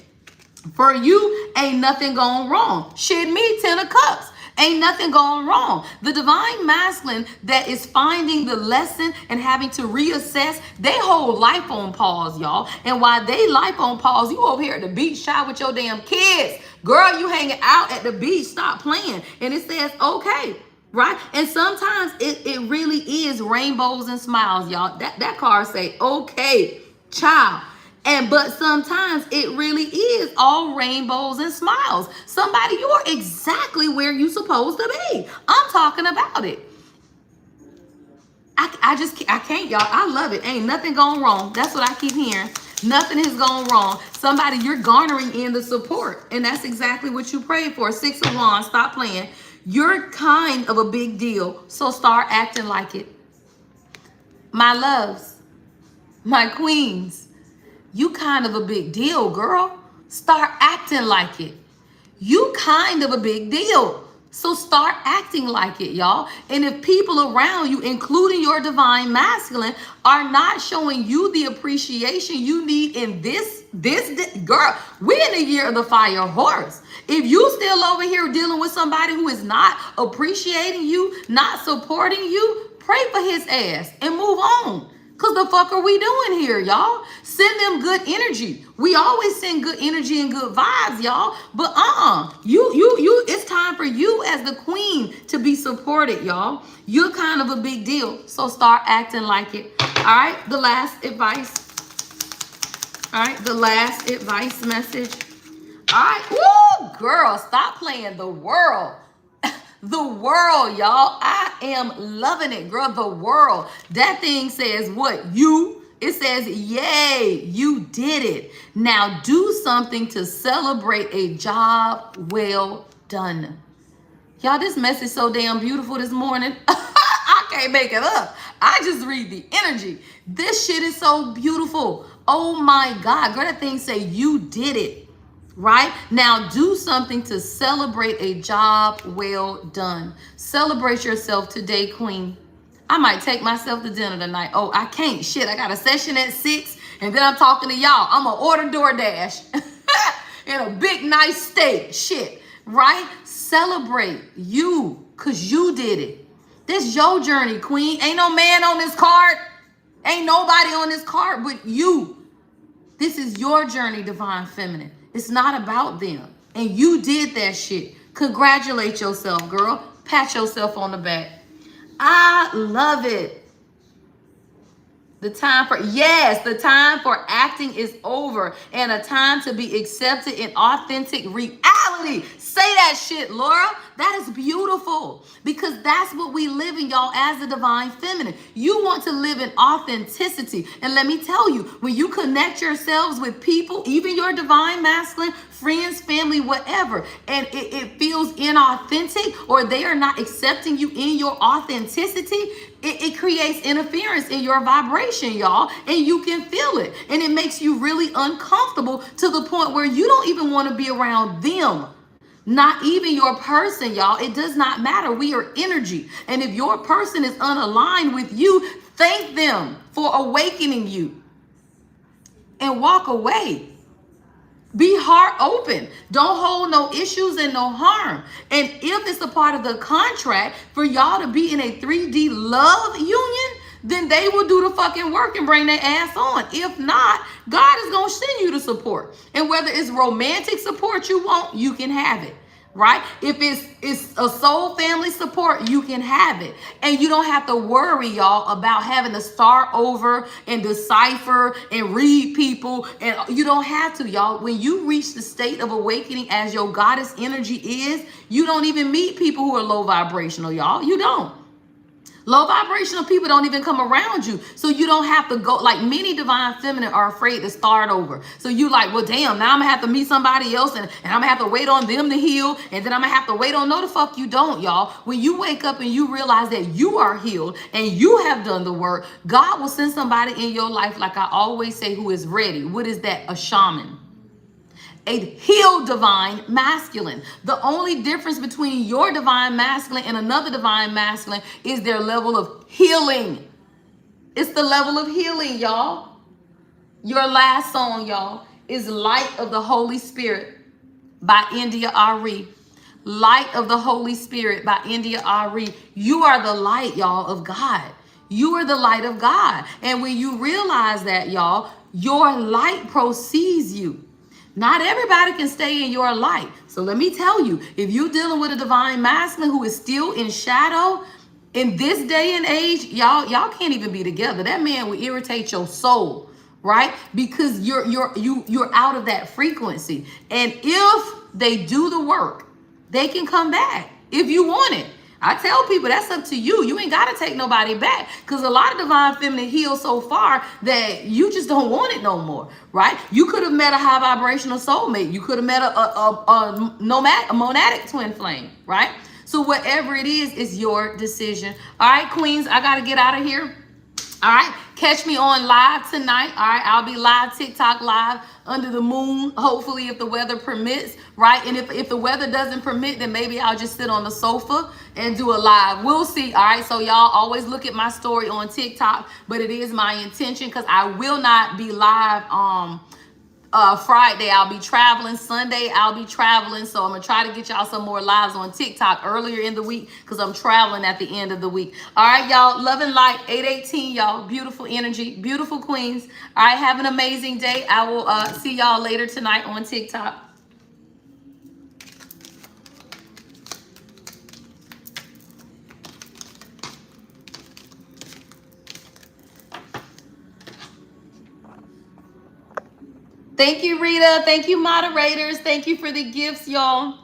Speaker 1: For you, ain't nothing going wrong. Shit, me, 10 of cups. Ain't nothing going wrong. The divine masculine that is finding the lesson and having to reassess, they hold life on pause, y'all. And while they life on pause, you over here at the beach shy with your damn kids. Girl, you hanging out at the beach, stop playing. And it says, okay, right? And sometimes it really is rainbows and smiles, y'all. That card say, okay, child. But sometimes it really is all rainbows and smiles. Somebody, you are exactly where you're supposed to be. I'm talking about it. I can't, y'all. I love it. Ain't nothing going wrong. That's what I keep hearing. Nothing is going wrong. Somebody, you're garnering in the support. And that's exactly what you prayed for. 6 of Wands, stop playing. You're kind of a big deal. So start acting like it. My loves, my queens, you kind of a big deal, girl. Start acting like it. You kind of a big deal. So start acting like it, y'all. And if people around you, including your divine masculine, are not showing you the appreciation you need in this girl, we're in the year of the fire horse. If you still over here dealing with somebody who is not appreciating you, not supporting you, pray for his ass and move on. Because the fuck are we doing here, y'all? Send them good energy. We always send good energy and good vibes, y'all. But it's time for you as the queen to be supported, y'all. You're kind of a big deal. So start acting like it. All right, the last advice. All right, the last advice message. All right, woo, girl, stop playing the world. The world, y'all. I am loving it, girl. The world. That thing says what? It says, yay, you did it. Now do something to celebrate a job well done. Y'all, this message is so damn beautiful this morning. I can't make it up. I just read the energy. This shit is so beautiful. Oh my God. Girl, that thing say you did it. Right? Now do something to celebrate a job well done. Celebrate yourself today, queen. I might take myself to dinner tonight. Oh, I can't. Shit, I got a session at 6 and then I'm talking to y'all. I'm going to order DoorDash and a big nice steak. Shit, right? Celebrate you because you did it. This your journey, queen. Ain't no man on this card. Ain't nobody on this card but you. This is your journey, divine feminine. It's not about them. And you did that shit. Congratulate yourself, girl. Pat yourself on the back. I love it. The time for acting is over. And a time to be accepted in authentic reality. Say that shit, Laura. That is beautiful. Because that's what we live in, y'all, as a divine feminine. You want to live in authenticity. And let me tell you, when you connect yourselves with people, even your divine masculine, friends, family, whatever, and it feels inauthentic or they are not accepting you in your authenticity, it creates interference in your vibration, y'all, and you can feel it. And it makes you really uncomfortable to the point where you don't even want to be around them. Not even your person, y'all. It does not matter. We are energy. And if your person is unaligned with you, thank them for awakening you and walk away. Be heart open. Don't hold no issues and no harm. And if it's a part of the contract for y'all to be in a 3D love union, then they will do the fucking work and bring their ass on. If not, God is going to send you the support. And whether it's romantic support you want, you can have it. right? If it's a soul family support, you can have it. And you don't have to worry, y'all, about having to start over and decipher and read people. And you don't have to, y'all. When you reach the state of awakening as your goddess energy is, you don't even meet people who are low vibrational, y'all. You don't. Low vibrational people don't even come around you. So you don't have to go, like many divine feminine are afraid to start over. So you like, well, damn, now I'm gonna have to meet somebody else and I'm gonna have to wait on them to heal. And then I'm gonna have to wait on, no the fuck you don't, y'all. When you wake up and you realize that you are healed and you have done the work, God will send somebody in your life, like I always say, who is ready. What is that? A shaman. A healed divine masculine. The only difference between your divine masculine and another divine masculine is their level of healing. It's the level of healing, y'all. Your last song, y'all, is Light of the Holy Spirit by India Ari. Light of the Holy Spirit by India Ari. You are the light, y'all, of God. You are the light of God. And when you realize that, y'all, your light precedes you. Not everybody can stay in your light. So let me tell you, if you're dealing with a divine masculine who is still in shadow, in this day and age, y'all can't even be together. That man will irritate your soul, right? Because you're out of that frequency. And if they do the work, they can come back if you want it. I tell people that's up to you. You ain't got to take nobody back, because a lot of divine feminine heal so far that you just don't want it no more, right? You could have met a high vibrational soulmate. You could have met a monadic twin flame, right? So whatever it is your decision. All right, queens, I got to get out of here. All right, catch me on live tonight. All right, I'll be live, TikTok live, under the moon, hopefully, if the weather permits, right? And if the weather doesn't permit, then maybe I'll just sit on the sofa and do a live. We'll see. All right, so y'all always look at my story on TikTok, but it is my intention, because I will not be live Friday. I'll be traveling. Sunday I'll be traveling, so I'm gonna try to get y'all some more lives on TikTok earlier in the week, because I'm traveling at the end of the week. All right, y'all, love and light, 818, y'all. Beautiful energy, beautiful queens. All right, have an amazing day. I will see y'all later tonight on TikTok. Thank you, Rita. Thank you, moderators. Thank you for the gifts, y'all.